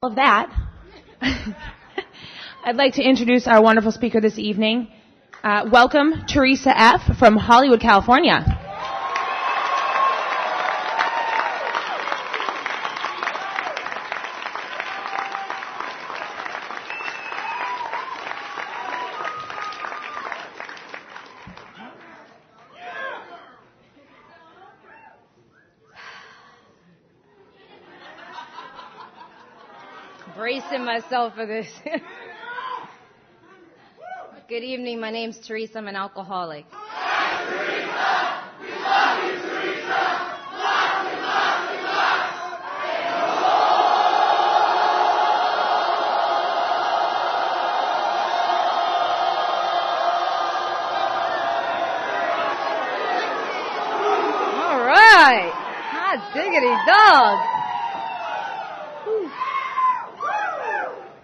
Of that, I'd like to introduce our wonderful speaker this evening. Welcome, Theresa F. from Hollywood, California. Bracing myself for this. Good evening. My name's Theresa. I'm an alcoholic. Hi, Theresa. We love you, Theresa. Love you, love you, love. All right. Hot diggity dog.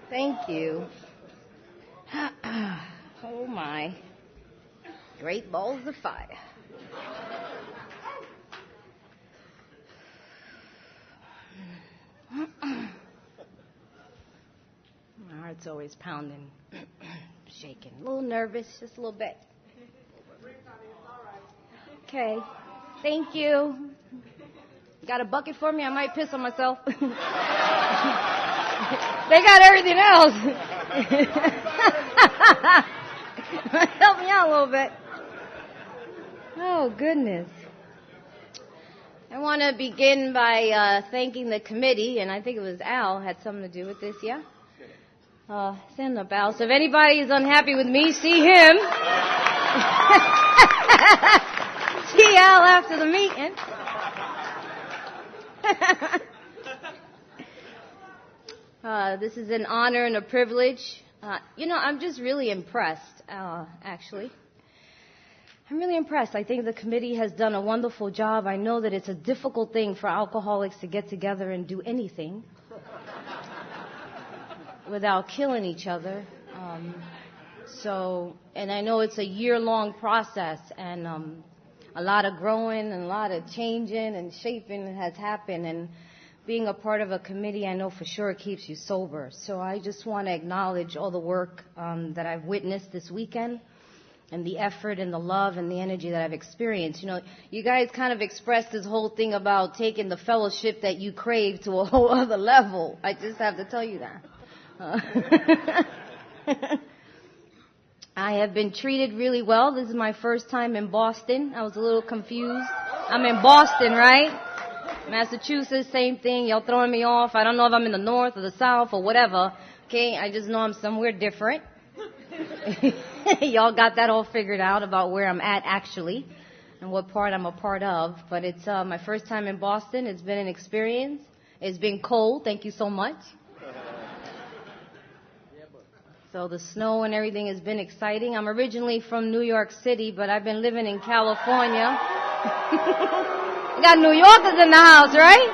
Thank you. Oh my. Great balls of fire. My heart's always pounding, shaking. A little nervous, just a little bit. Okay. Thank you. Got a bucket for me? I might piss on myself. They got everything else. Help me out a little bit. Oh, goodness. I want to begin by thanking the committee, and I think it was Al had something to do with this, yeah? Stand up, Al. So if anybody is unhappy with me, see him. See Al after the meeting. This is an honor and a privilege. I'm just really impressed, actually. I'm really impressed. I think the committee has done a wonderful job. I know that it's a difficult thing for alcoholics to get together and do anything without killing each other. And I know it's a year-long process, and a lot of growing and a lot of changing and shaping has happened. And being a part of a committee, I know for sure it keeps you sober. So I just want to acknowledge all the work that I've witnessed this weekend and the effort and the love and the energy that I've experienced. You know, you guys kind of expressed this whole thing about taking the fellowship that you crave to a whole other level. I just have to tell you that. I have been treated really well. This is my first time in Boston. I was a little confused. I'm in Boston, right? Massachusetts, same thing. Y'all throwing me off. I don't know if I'm in the north or the south or whatever. Okay, I just know I'm somewhere different. Y'all got that all figured out about where I'm at actually and what part I'm a part of. But it's my first time in Boston. It's been an experience. It's been cold. Thank you so much. So the snow and everything has been exciting. I'm originally from New York City, but I've been living in California. We got New Yorkers in the house, right?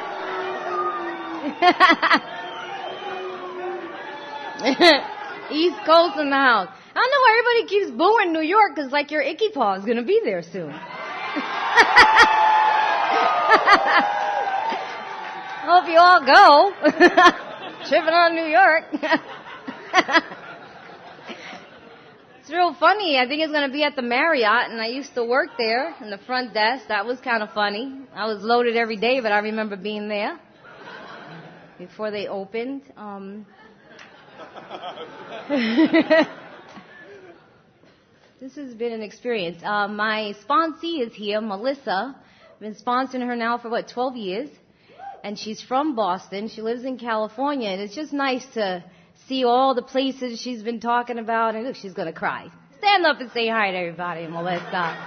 East Coast in the house. I don't know why everybody keeps booing New York, because like your Icky Paw is going to be there soon. Hope you all go. Tripping on New York. It's real funny. I think it's going to be at the Marriott, and I used to work there in the front desk. That was kind of funny. I was loaded every day, but I remember being there before they opened. This has been an experience. My sponsee is here, Melissa. I've been sponsoring her now for, 12 years. And she's from Boston. She lives in California, and it's just nice to see all the places she's been talking about. And look, she's going to cry. Stand up and say hi to everybody, Melissa.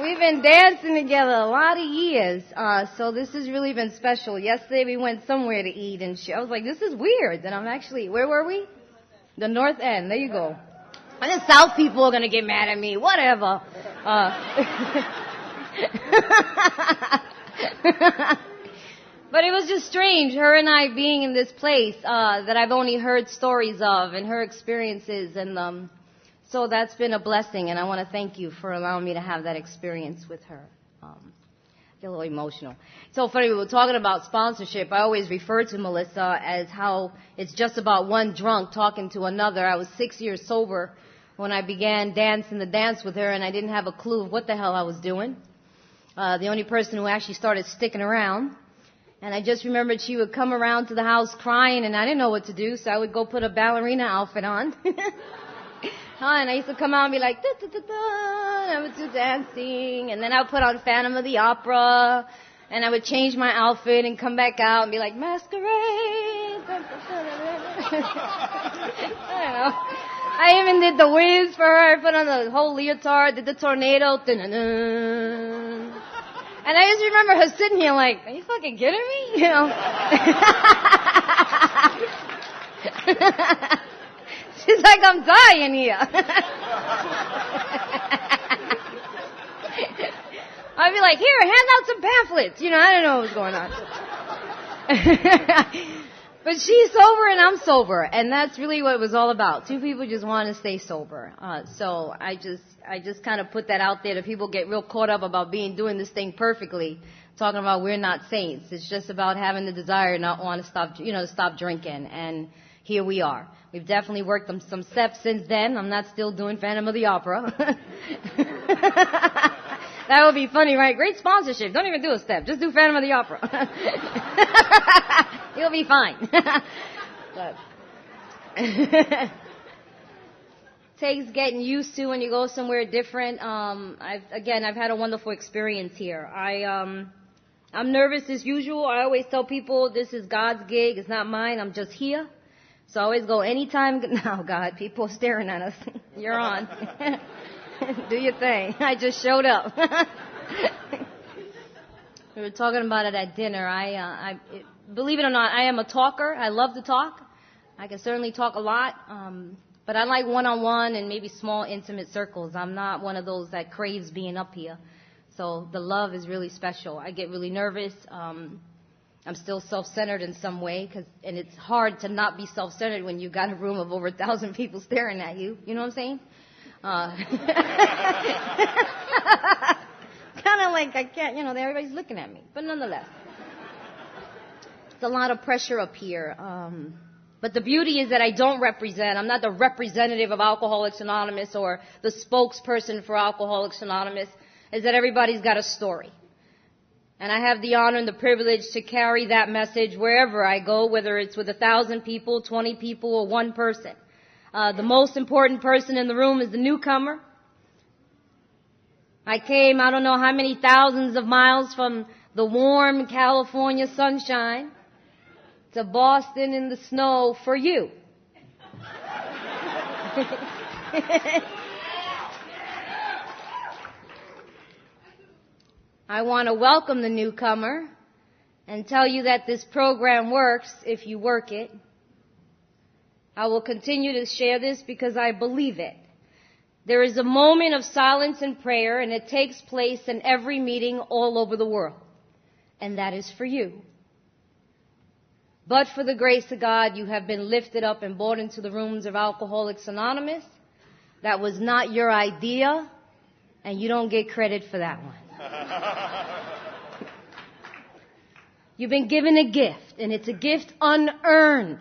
We've been dancing together a lot of years, so this has really been special. Yesterday we went somewhere to eat, and I was like, this is weird. And I'm actually, where were we? The North End. There you go. And the South people are going to get mad at me. Whatever. But it was just strange, her and I being in this place that I've only heard stories of and her experiences. And so that's been a blessing, and I want to thank you for allowing me to have that experience with her. get a little emotional. It's so funny, we were talking about sponsorship. I always refer to Melissa as how it's just about one drunk talking to another. I was 6 years sober when I began dancing the dance with her, and I didn't have a clue of what the hell I was doing. The only person who actually started sticking around. And I just remembered she would come around to the house crying, and I didn't know what to do, so I would go put a ballerina outfit on. And I used to come out and be like, da-da-da-da, and I would do dancing, and then I would put on Phantom of the Opera, and I would change my outfit and come back out and be like, masquerade. I don't know. I even did the whiz for her. I put on the whole leotard, did the tornado. Da-da-da. And I just remember her sitting here like, are you fucking kidding me? You know? She's like, I'm dying here. I'd be like, here, hand out some pamphlets. You know, I don't know what was going on. But she's sober and I'm sober. And that's really what it was all about. Two people just want to stay sober. So I just kind of put that out there that people get real caught up about doing this thing perfectly, talking about we're not saints. It's just about having the desire not want to stop drinking. And here we are. We've definitely worked on some steps since then. I'm not still doing Phantom of the Opera. That would be funny, right? Great sponsorship. Don't even do a step. Just do Phantom of the Opera. You'll be fine. But takes getting used to when you go somewhere different. I've had a wonderful experience here. I'm nervous as usual. I always tell people this is God's gig. It's not mine. I'm just here. So I always go anytime. Now, God, people are staring at us. You're on. Do your thing. I just showed up. We were talking about it at dinner. Believe it or not, I am a talker. I love to talk. I can certainly talk a lot. But I like one-on-one and maybe small, intimate circles. I'm not one of those that craves being up here. So the love is really special. I get really nervous. I'm still self-centered in some way, and it's hard to not be self-centered when you've got a room of over 1,000 people staring at you. You know what I'm saying? Kind of like I can't, everybody's looking at me. But nonetheless, it's a lot of pressure up here. But the beauty is that I'm not the representative of Alcoholics Anonymous or the spokesperson for Alcoholics Anonymous, is that everybody's got a story. And I have the honor and the privilege to carry that message wherever I go, whether it's with 1,000 people, 20 people, or one person. The most important person in the room is the newcomer. I came, I don't know how many thousands of miles from the warm California sunshine to Boston in the snow for you. I want to welcome the newcomer and tell you that this program works if you work it. I will continue to share this because I believe it. There is a moment of silence and prayer, and it takes place in every meeting all over the world. And that is for you. But for the grace of God, you have been lifted up and brought into the rooms of Alcoholics Anonymous. That was not your idea, and you don't get credit for that one. You've been given a gift, and it's a gift unearned.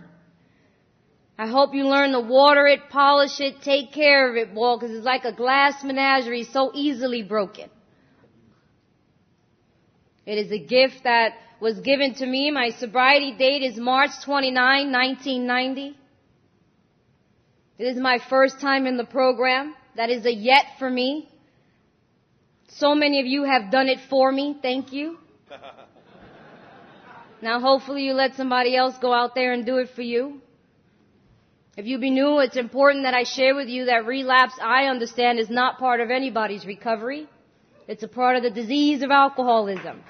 I hope you learn to water it, polish it, take care of it, boy, because it's like a glass menagerie, so easily broken. It is a gift that was given to me. My sobriety date is March 29, 1990. It is my first time in the program. That is a yet for me. So many of you have done it for me. Thank you. Now hopefully you let somebody else go out there and do it for you. If you be new, it's important that I share with you that relapse, I understand, is not part of anybody's recovery. It's a part of the disease of alcoholism.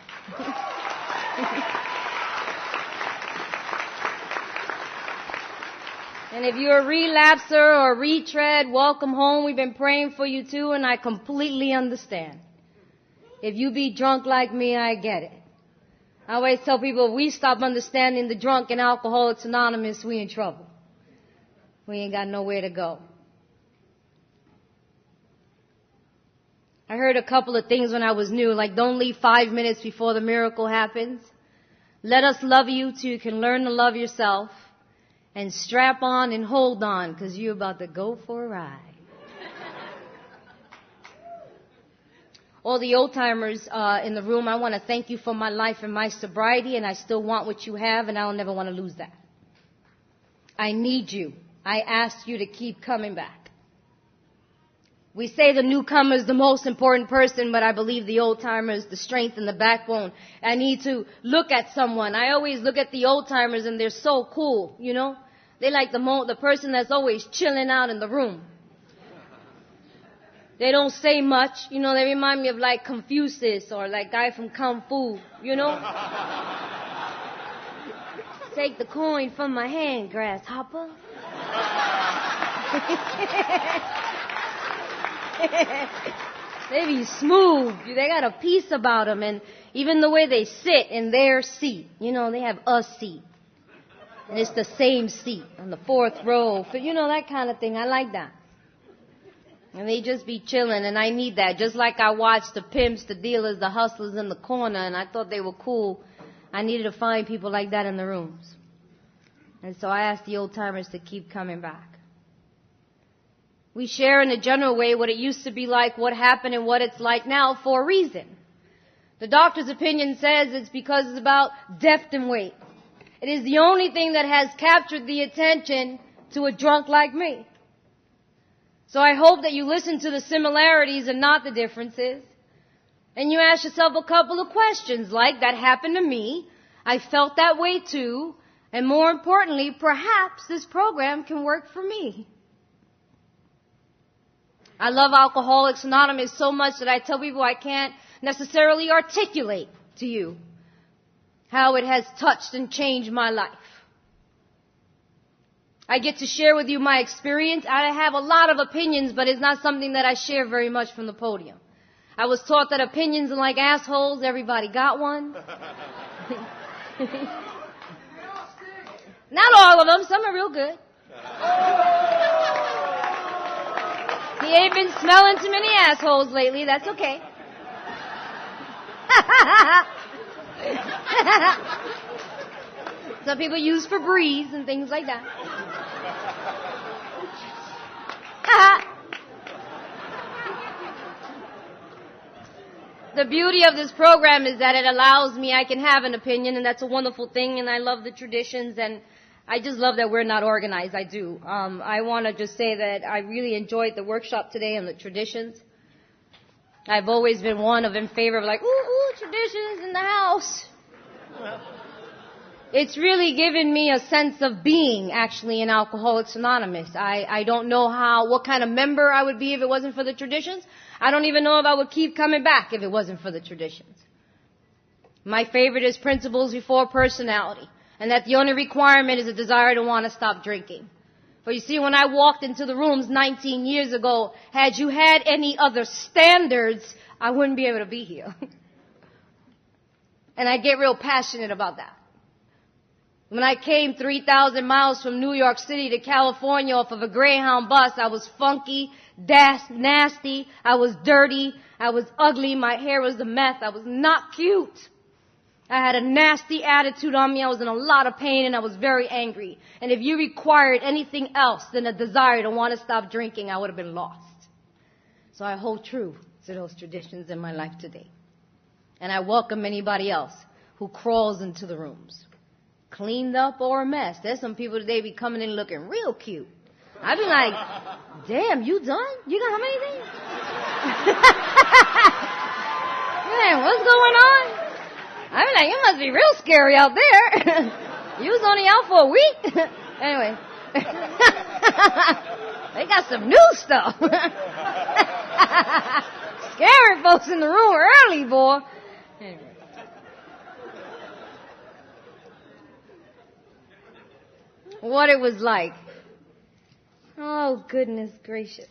And if you're a relapser or a retread, welcome home. We've been praying for you too, and I completely understand. If you be drunk like me, I get it. I always tell people, if we stop understanding the drunk in Alcoholics Anonymous, we in trouble. We ain't got nowhere to go. I heard a couple of things when I was new, like don't leave 5 minutes before the miracle happens. Let us love you till you can learn to love yourself. And strap on and hold on, because you're about to go for a ride. All the old-timers in the room, I want to thank you for my life and my sobriety, and I still want what you have, and I'll never want to lose that. I need you. I ask you to keep coming back. We say the newcomer is the most important person, but I believe the old-timer is the strength and the backbone. I need to look at someone. I always look at the old-timers, and they're so cool, you know. They like the person that's always chilling out in the room. They don't say much. You know, they remind me of like Confucius or like guy from Kung Fu, you know. Take the coin from my hand, grasshopper. They be smooth. They got a peace about them. And even the way they sit in their seat. You know, they have a seat. And it's the same seat on the 4th row. You know, that kind of thing. I like that. And they just be chilling. And I need that. Just like I watched the pimps, the dealers, the hustlers in the corner. And I thought they were cool. I needed to find people like that in the rooms. And so I asked the old timers to keep coming back. We share in a general way what it used to be like, what happened, and what it's like now for a reason. The doctor's opinion says it's because it's about depth and weight. It is the only thing that has captured the attention to a drunk like me. So I hope that you listen to the similarities and not the differences. And you ask yourself a couple of questions like, that happened to me. I felt that way too. And more importantly, perhaps this program can work for me. I love Alcoholics Anonymous so much that I tell people I can't necessarily articulate to you how it has touched and changed my life. I get to share with you my experience. I have a lot of opinions, but it's not something that I share very much from the podium. I was taught that opinions are like assholes. Everybody got one. Not all of them. Some are real good. He ain't been smelling too many assholes lately. That's okay. Some people use Febreze and things like that. The beauty of this program is that it allows me, I can have an opinion, and that's a wonderful thing, and I love the traditions, and I just love that we're not organized. I do. I want to just say that I really enjoyed the workshop today on the traditions. I've always been one in favor of like, ooh, traditions in the house. It's really given me a sense of being actually in Alcoholics Anonymous. I don't know what kind of member I would be if it wasn't for the traditions. I don't even know if I would keep coming back if it wasn't for the traditions. My favorite is principles before personality. And that the only requirement is a desire to want to stop drinking. But you see, when I walked into the rooms 19 years ago, had you had any other standards, I wouldn't be able to be here. And I get real passionate about that. When I came 3,000 miles from New York City to California off of a Greyhound bus, I was funky, nasty, I was dirty, I was ugly, my hair was a mess, I was not cute. I had a nasty attitude on me. I was in a lot of pain and I was very angry. And if you required anything else than a desire to want to stop drinking, I would have been lost. So I hold true to those traditions in my life today. And I welcome anybody else who crawls into the rooms, cleaned up or a mess. There's some people today be coming in looking real cute. I'd be like, damn, you done? You got how many things? Man, what's going on? I mean, like, you must be real scary out there. You was only out for a week. Anyway. They got some new stuff. Scary folks in the room early, boy. Anyway. What it was like. Oh, goodness gracious.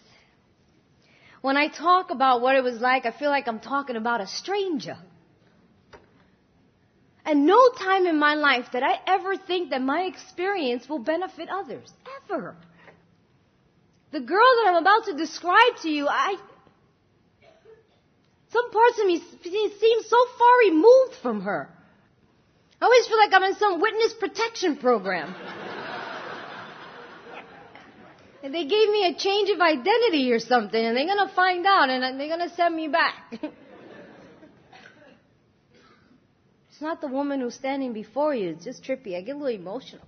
When I talk about what it was like, I feel like I'm talking about a stranger. And no time in my life did I ever think that my experience will benefit others. Ever. The girl that I'm about to describe to you, Some parts of me seem so far removed from her. I always feel like I'm in some witness protection program. And they gave me a change of identity or something, and they're going to find out, and they're going to send me back. It's not the woman who's standing before you. It's just trippy. I get a little emotional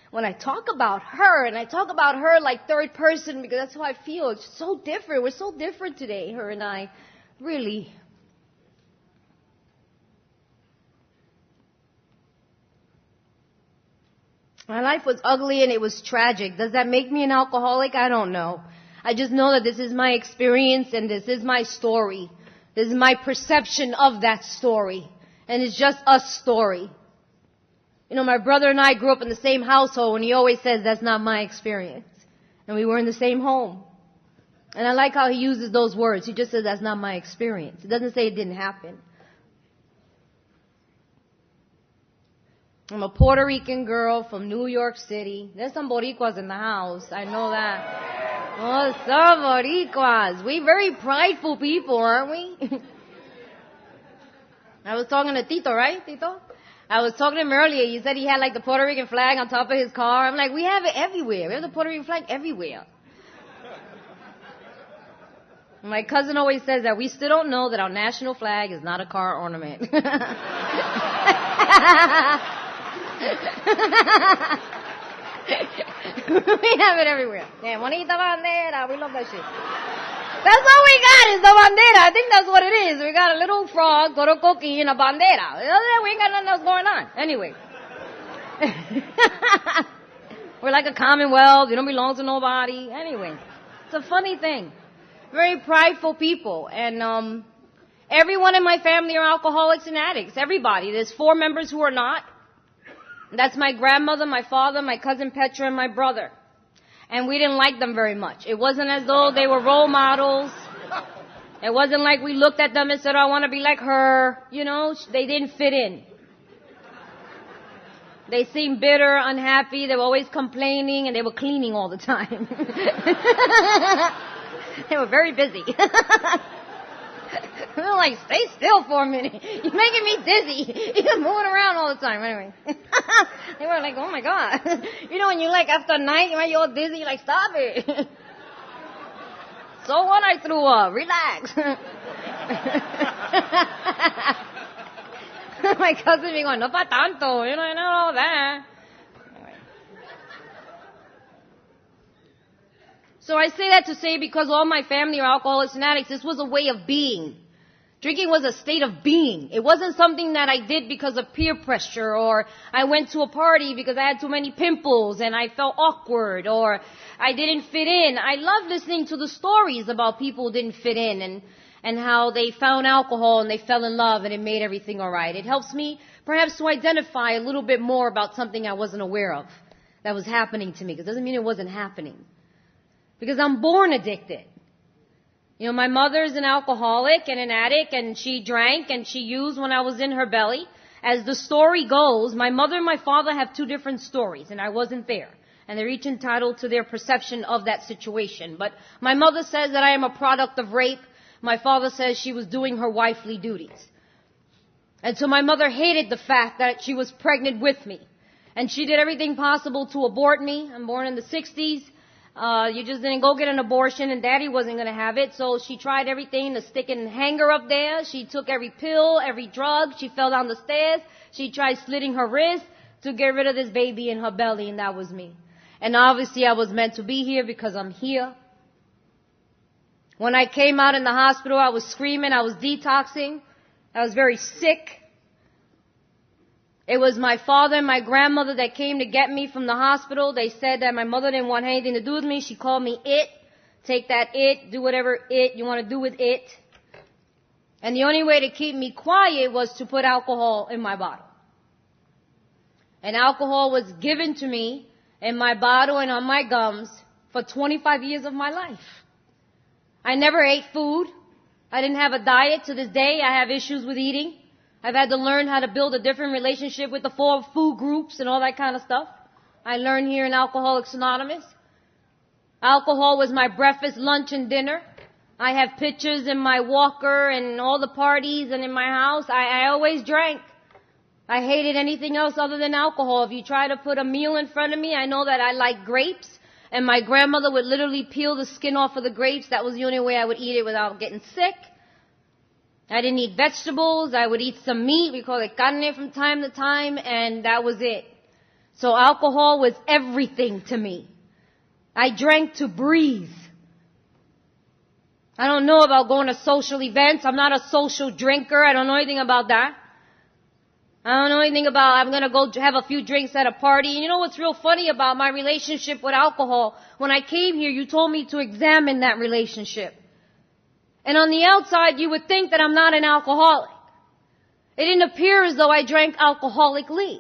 when I talk about her, and I talk about her like third person because that's how I feel. It's so different. We're so different today, her and I. Really. My life was ugly and it was tragic. Does that make me an alcoholic? I don't know. I just know that this is my experience and this is my story. This is my perception of that story. And it's just a story. You know, my brother and I grew up in the same household, and he always says that's not my experience. And we were in the same home. And I like how he uses those words. He just says that's not my experience. It doesn't say it didn't happen. I'm a Puerto Rican girl from New York City. There's some Boricuas in the house. I know that. Oh, some Boricuas. We very prideful people, aren't we? I was talking to Tito, right, Tito? I was talking to him earlier. He said he had like the Puerto Rican flag on top of his car. I'm like, we have it everywhere. We have the Puerto Rican flag everywhere. My cousin always says that we still don't know that our national flag is not a car ornament. We have it everywhere. Yeah, bonita bandera. We love that shit. That's all we got is the bandera. I think that's what it is. We got a little frog, torocoqui, and a bandera. We ain't got nothing else going on. Anyway. We're like a commonwealth. We don't belong to nobody. Anyway. It's a funny thing. Very prideful people. And everyone in my family are alcoholics and addicts. Everybody. There's 4 members who are not. That's my grandmother, my father, my cousin Petra, and my brother. And we didn't like them very much. It wasn't as though they were role models. It wasn't like we looked at them and said, I want to be like her. You know, they didn't fit in. They seemed bitter, unhappy. They were always complaining, and they were cleaning all the time. They were very busy. They were like, stay still for a minute. You're making me dizzy. You're moving around all the time. Anyway. They were like, oh my God. You know when you like after a night, you're all dizzy, you're like, stop it. So what, I threw up. Relax. My cousin be going, no pa tanto. You know, all that. Anyway. So I say that to say because all my family are alcoholics and addicts, this was a way of being. Drinking was a state of being. It wasn't something that I did because of peer pressure, or I went to a party because I had too many pimples and I felt awkward, or I didn't fit in. I love listening to the stories about people who didn't fit in and how they found alcohol and they fell in love and it made everything all right. It helps me perhaps to identify a little bit more about something I wasn't aware of that was happening to me, because it doesn't mean it wasn't happening. Because I'm born addicted. You know, my mother's an alcoholic and an addict, and she drank and she used when I was in her belly. As the story goes, my mother and my father have 2 different stories, and I wasn't there. And they're each entitled to their perception of that situation. But my mother says that I am a product of rape. My father says she was doing her wifely duties. And so my mother hated the fact that she was pregnant with me. And she did everything possible to abort me. I'm born in the 60s. You just didn't go get an abortion, and Daddy wasn't going to have it. So she tried everything to stick a hanger up there. She took every pill, every drug. She fell down the stairs. She tried slitting her wrist to get rid of this baby in her belly, and that was me. And obviously I was meant to be here because I'm here. When I came out in the hospital, I was screaming. I was detoxing. I was very sick. It was my father and my grandmother that came to get me from the hospital. They said that my mother didn't want anything to do with me. She called me it. Take that it. Do whatever it you want to do with it. And the only way to keep me quiet was to put alcohol in my bottle. And alcohol was given to me in my bottle and on my gums for 25 years of my life. I never ate food. I didn't have a diet. To this day, I have issues with eating. I've had to learn how to build a different relationship with the 4 food groups and all that kind of stuff. I learned here in Alcoholics Anonymous. Alcohol was my breakfast, lunch, and dinner. I have pictures in my walker and all the parties and in my house. I always drank. I hated anything else other than alcohol. If you try to put a meal in front of me, I know that I like grapes. And my grandmother would literally peel the skin off of the grapes. That was the only way I would eat it without getting sick. I didn't eat vegetables. I would eat some meat. We call it carne from time to time. And that was it. So alcohol was everything to me. I drank to breathe. I don't know about going to social events. I'm not a social drinker. I don't know anything about that. I don't know anything about I'm going to go have a few drinks at a party. And you know what's real funny about my relationship with alcohol? When I came here, you told me to examine that relationship. And on the outside, you would think that I'm not an alcoholic. It didn't appear as though I drank alcoholically.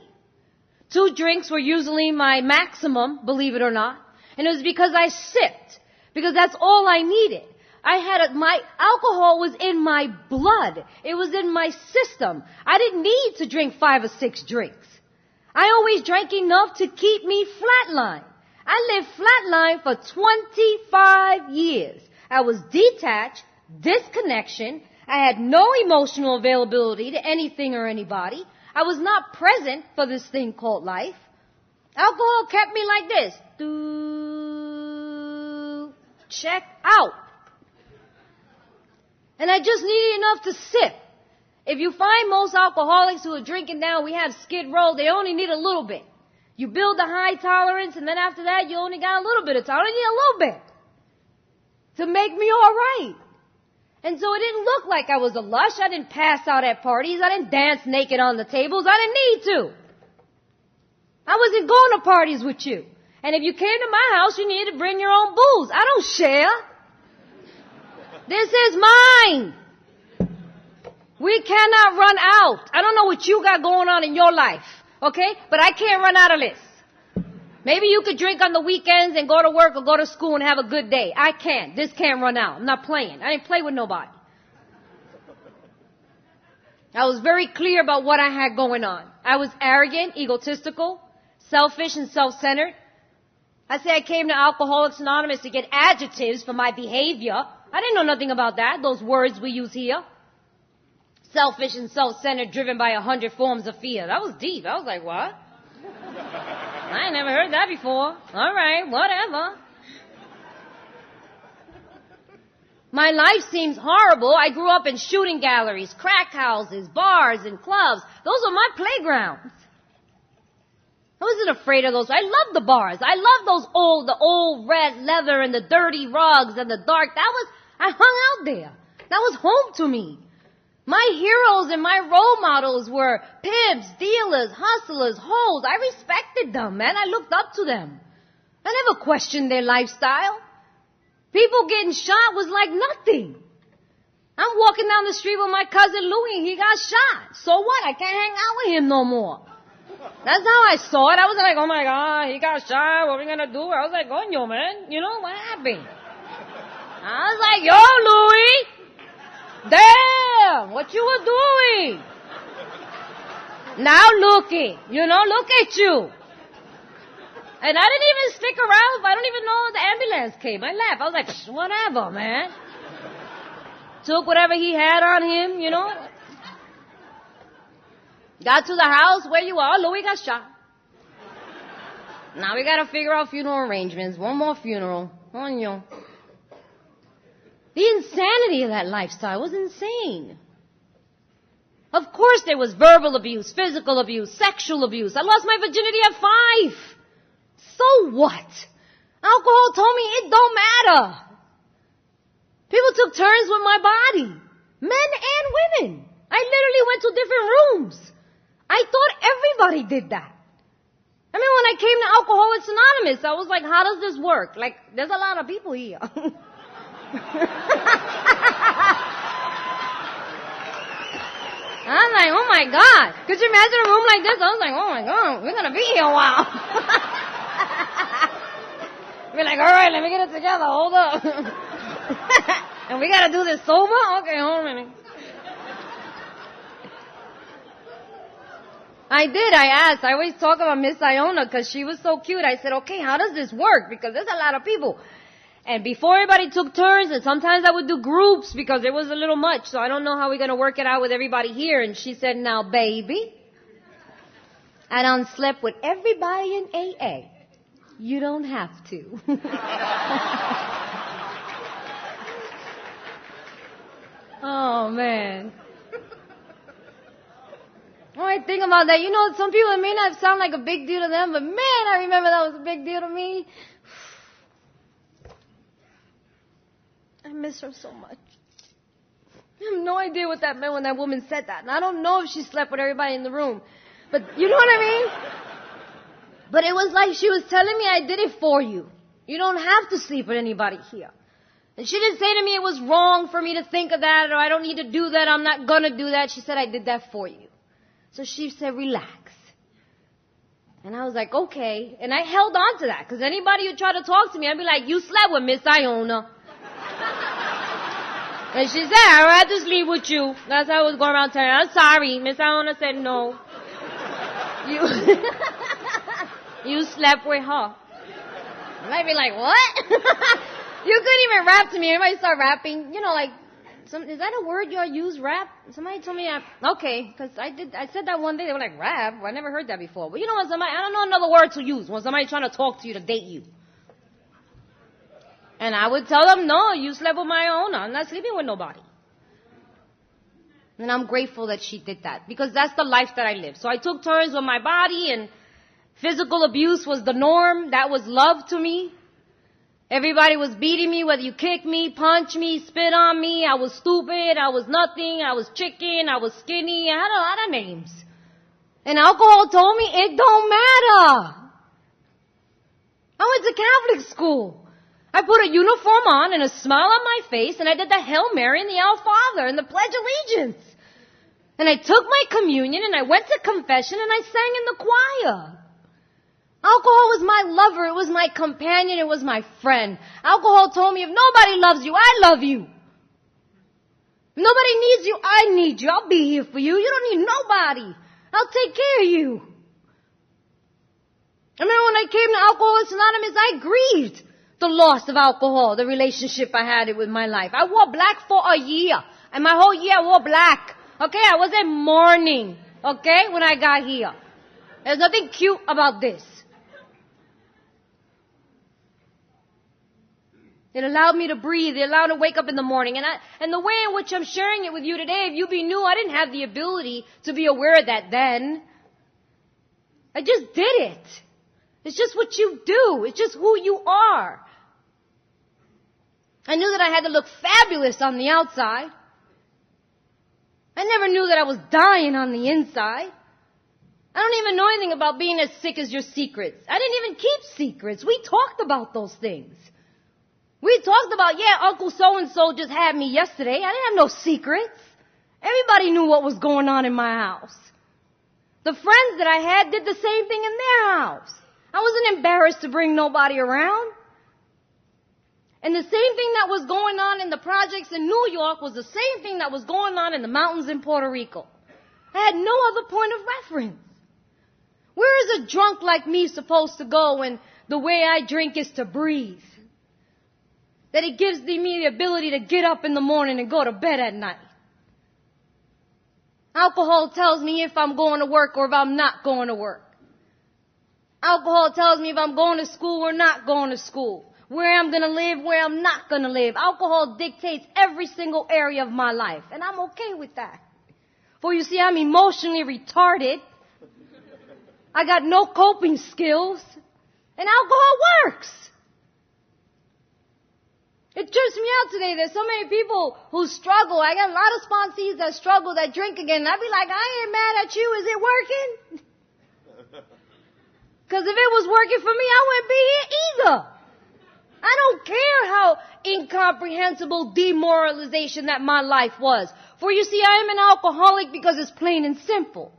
2 drinks were usually my maximum, believe it or not. And it was because I sipped. Because that's all I needed. My alcohol was in my blood. It was in my system. I didn't need to drink 5 or 6 drinks. I always drank enough to keep me flatline. I lived flatline for 25 years. I was detached, disconnection. I had no emotional availability to anything or anybody. I was not present for this thing called life. Alcohol kept me like this. Check out. And I just needed enough to sip. If you find most alcoholics who are drinking now, we have Skid Row, they only need a little bit. You build a high tolerance, and then after that, you only got a little bit of tolerance. You need a little bit to make me all right. And so it didn't look like I was a lush. I didn't pass out at parties. I didn't dance naked on the tables. I didn't need to. I wasn't going to parties with you. And if you came to my house, you needed to bring your own booze. I don't share. This is mine. We cannot run out. I don't know what you got going on in your life, okay? But I can't run out of this. Maybe you could drink on the weekends and go to work or go to school and have a good day. I can't. This can't run out. I'm not playing. I didn't play with nobody. I was very clear about what I had going on. I was arrogant, egotistical, selfish, and self-centered. I say I came to Alcoholics Anonymous to get adjectives for my behavior. I didn't know nothing about that, those words we use here. Selfish and self-centered, driven by 100 forms of fear. That was deep. I was like, what? I ain't never heard that before. All right, whatever. My life seems horrible. I grew up in shooting galleries, crack houses, bars, and clubs. Those were my playgrounds. I wasn't afraid of those. I loved the bars. I loved the old red leather and the dirty rugs and the dark. I hung out there. That was home to me. My heroes and my role models were pimps, dealers, hustlers, hoes. I respected them, man. I looked up to them. I never questioned their lifestyle. People getting shot was like nothing. I'm walking down the street with my cousin Louie and he got shot. So what? I can't hang out with him no more. That's how I saw it. I was like, oh my God, he got shot. What are we going to do? I was like, coño, man. You know, what happened? I was like, yo, Louie. Damn, what you were doing? Now looking, look at you. And I didn't even stick around. I don't even know the ambulance came. I left. I was like, whatever, man. Took whatever he had on him, Got to the house. Where you are? Louis got shot. Now we got to figure out funeral arrangements. One more funeral. Coño. The insanity of that lifestyle was insane. Of course there was verbal abuse, physical abuse, sexual abuse. I lost my virginity at 5. So what? Alcohol told me it don't matter. People took turns with my body. Men and women. I literally went to different rooms. I thought everybody did that. I mean, when I came to Alcoholics Anonymous, I was like, how does this work? Like, there's a lot of people here. I'm like, oh my God. Could you imagine a room like this? I was like, oh my God, we're going to be here a while. We're like, all right, let me get it together. Hold up. And we got to do this sober? Okay, hold on a minute. I did. I asked. I always talk about Miss Iona because she was so cute. I said, okay, how does this work? Because there's a lot of people. And before everybody took turns, and sometimes I would do groups because it was a little much, so I don't know how we're going to work it out with everybody here. And she said, now, baby, I done slept with everybody in AA. You don't have to. Oh, man. When I think about that, you know, some people, it may not sound like a big deal to them, but man, I remember that was a big deal to me. I miss her so much. I have no idea what that meant when that woman said that. And I don't know if she slept with everybody in the room. But you know what I mean? But it was like she was telling me, I did it for you. You don't have to sleep with anybody here. And she didn't say to me it was wrong for me to think of that, or I don't need to do that, I'm not going to do that. She said, I did that for you. So she said, relax. And I was like, okay. And I held on to that, because anybody who tried to talk to me, I'd be like, you slept with Miss Iona. And she said, I'd rather sleep with you. That's how I was going around telling her, I'm sorry. Miss Iona said no. You slept with her. And I'd be like, what? You couldn't even rap to me. Everybody start rapping. You know, like, is that a word y'all use, rap? Somebody told me, okay, because I said that one day. They were like, rap? Well, I never heard that before. But you know when I don't know another word to use when somebody's trying to talk to you, to date you. And I would tell them, no, you slept with my own. I'm not sleeping with nobody. And I'm grateful that she did that, because that's the life that I live. So I took turns with my body, and physical abuse was the norm. That was love to me. Everybody was beating me, whether you kick me, punch me, spit on me. I was stupid. I was nothing. I was chicken. I was skinny. I had a lot of names. And alcohol told me it don't matter. I went to Catholic school. I put a uniform on and a smile on my face, and I did the Hail Mary and the Our Father and the Pledge of Allegiance. And I took my communion, and I went to confession, and I sang in the choir. Alcohol was my lover. It was my companion. It was my friend. Alcohol told me, if nobody loves you, I love you. If nobody needs you, I need you. I'll be here for you. You don't need nobody. I'll take care of you. I remember when I came to Alcoholics Anonymous, I grieved the loss of alcohol, the relationship I had with my life. I wore black for a year. And my whole year I wore black. Okay, I was in mourning. Okay, when I got here. There's nothing cute about this. It allowed me to breathe. It allowed me to wake up in the morning. And the way in which I'm sharing it with you today, if you be new, I didn't have the ability to be aware of that then. I just did it. It's just what you do. It's just who you are. I knew that I had to look fabulous on the outside. I never knew that I was dying on the inside. I don't even know anything about being as sick as your secrets. I didn't even keep secrets. We talked about those things. We talked about, yeah, Uncle so-and-so just had me yesterday. I didn't have no secrets. Everybody knew what was going on in my house. The friends that I had did the same thing in their house. I wasn't embarrassed to bring nobody around. And the same thing that was going on in the projects in New York was the same thing that was going on in the mountains in Puerto Rico. I had no other point of reference. Where is a drunk like me supposed to go when the way I drink is to breathe? That it gives me the ability to get up in the morning and go to bed at night. Alcohol tells me if I'm going to work or if I'm not going to work. Alcohol tells me if I'm going to school or not going to school. Where I'm going to live, where I'm not going to live. Alcohol dictates every single area of my life. And I'm okay with that. For you see, I'm emotionally retarded. I got no coping skills. And alcohol works. It trips me out today. There's so many people who struggle. I got a lot of sponsees that struggle, that drink again. And I'd be like, I ain't mad at you. Is it working? Because if it was working for me, I wouldn't be here either. I don't care how incomprehensible demoralization that my life was. For you see, I am an alcoholic because it's plain and simple.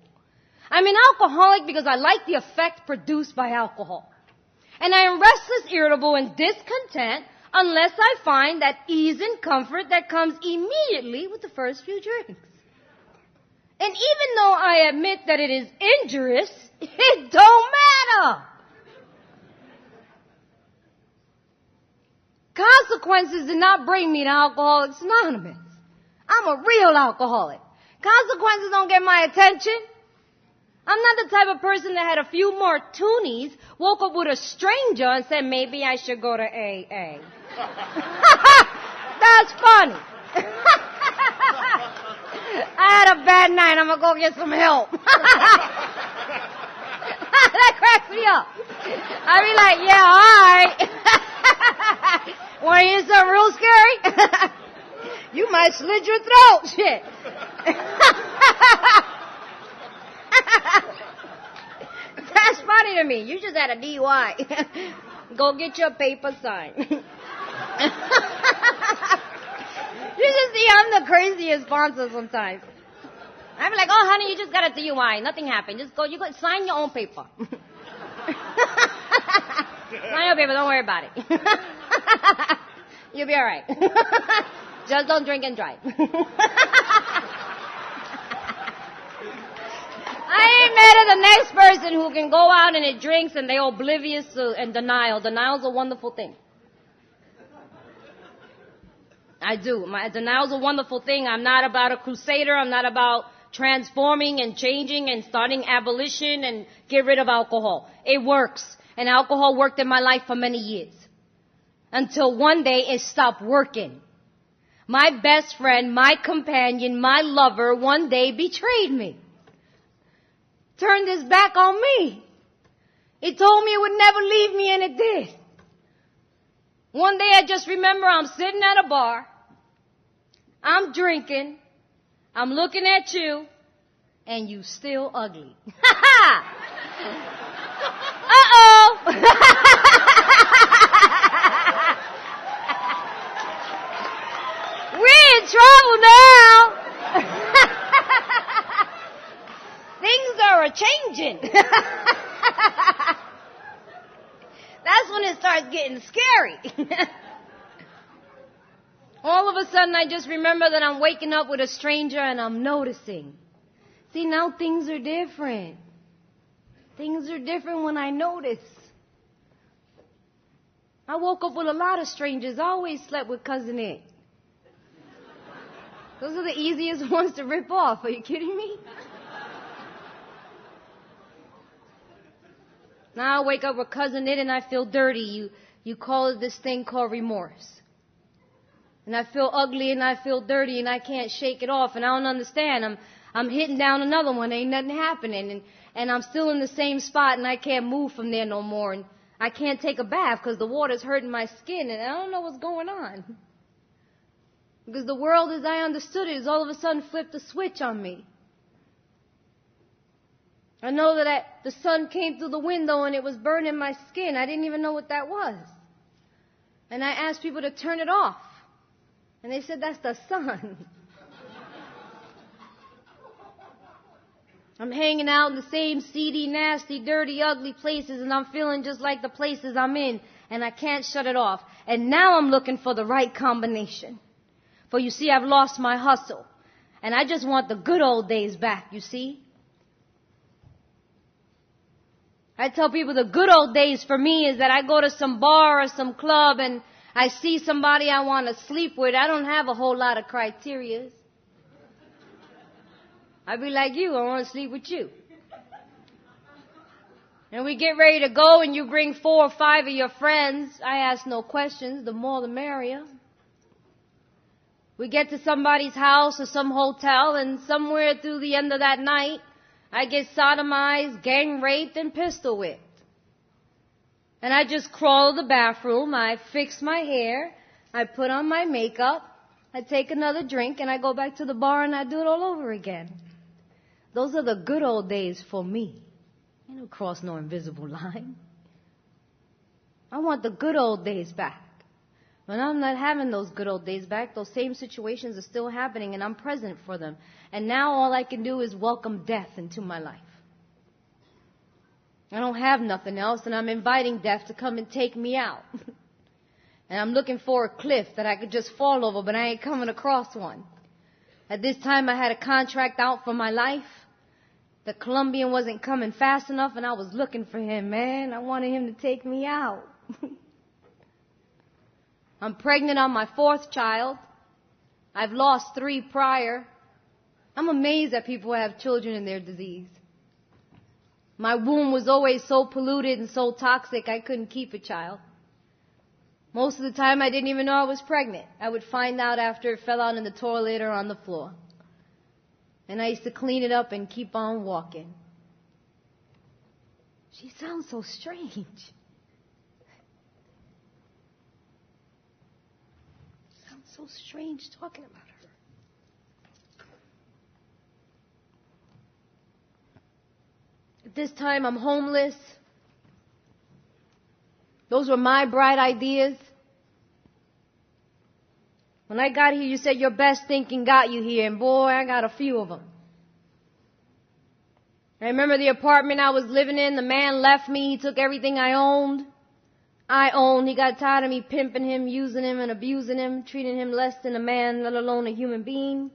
I'm an alcoholic because I like the effect produced by alcohol. And I am restless, irritable, and discontent unless I find that ease and comfort that comes immediately with the first few drinks. And even though I admit that it is injurious, it don't matter. Consequences did not bring me to Alcoholics Anonymous. I'm a real alcoholic. Consequences don't get my attention. I'm not the type of person that had a few martinis, woke up with a stranger and said, maybe I should go to AA. That's funny. I had a bad night. I'm going to go get some help. That cracks me up. I be like, yeah, all right. Want to hear something real scary? You might slit your throat. Shit. That's funny to me. You just had a DUI. Go get your paper signed. You just see I'm the craziest sponsor sometimes. I'm like, oh, honey, you just got a DUI. Nothing happened. Just go, sign your own paper. Sign your paper. Don't worry about it. You'll be all right. Just don't drink and drive. I ain't mad at the next person who can go out and it drinks and they're oblivious to and denial. Denial's a wonderful thing. I do. Denial's a wonderful thing. I'm not about a crusader. I'm not about transforming and changing and starting abolition and get rid of alcohol. It works. And alcohol worked in my life for many years. Until one day it stopped working. My best friend, my companion, my lover one day betrayed me. Turned his back on me. It told me it would never leave me, and it did. One day I just remember I'm sitting at a bar. I'm drinking. I'm looking at you, and you still ugly. Uh-oh. We're in trouble now. Things are changing. That's when it starts getting scary. All of a sudden, I just remember that I'm waking up with a stranger and I'm noticing. See, now things are different. Things are different when I notice. I woke up with a lot of strangers. I always slept with Cousin Ed. Those are the easiest ones to rip off. Are you kidding me? Now I wake up with Cousin Ed and I feel dirty. You call it this thing called remorse. And I feel ugly and I feel dirty and I can't shake it off and I don't understand. I'm hitting down another one. Ain't nothing happening. And I'm still in the same spot and I can't move from there no more. And I can't take a bath because the water's hurting my skin and I don't know what's going on. Because the world as I understood it has all of a sudden flipped a switch on me. I know that the sun came through the window and it was burning my skin. I didn't even know what that was. And I asked people to turn it off. And they said, that's the sun. I'm hanging out in the same seedy, nasty, dirty, ugly places and I'm feeling just like the places I'm in. And I can't shut it off. And now I'm looking for the right combination. For you see, I've lost my hustle. And I just want the good old days back, you see. I tell people the good old days for me is that I go to some bar or some club and I see somebody I want to sleep with. I don't have a whole lot of criteria. I be like you, I want to sleep with you. And we get ready to go and you bring 4 or 5 of your friends. I ask no questions, the more the merrier. We get to somebody's house or some hotel and somewhere through the end of that night, I get sodomized, gang raped, and pistol whipped. And I just crawl to the bathroom, I fix my hair, I put on my makeup, I take another drink, and I go back to the bar and I do it all over again. Those are the good old days for me. I don't cross no invisible line. I want the good old days back. But I'm not having those good old days back. Those same situations are still happening and I'm present for them. And now all I can do is welcome death into my life. I don't have nothing else and I'm inviting death to come and take me out. And I'm looking for a cliff that I could just fall over, but I ain't coming across one. At this time I had a contract out for my life. The Colombian wasn't coming fast enough and I was looking for him, man. I wanted him to take me out. I'm pregnant on my 4th child. I've lost 3 prior. I'm amazed that people have children in their disease. My womb was always so polluted and so toxic, I couldn't keep a child. Most of the time, I didn't even know I was pregnant. I would find out after it fell out in the toilet or on the floor. And I used to clean it up and keep on walking. She sounds so strange. Sounds so strange talking about her. At this time, I'm homeless. Those were my bright ideas. When I got here, you said your best thinking got you here, and boy, I got a few of them. I remember the apartment I was living in. The man left me. He took everything I owned. He got tired of me pimping him, using him, and abusing him, treating him less than a man, let alone a human being.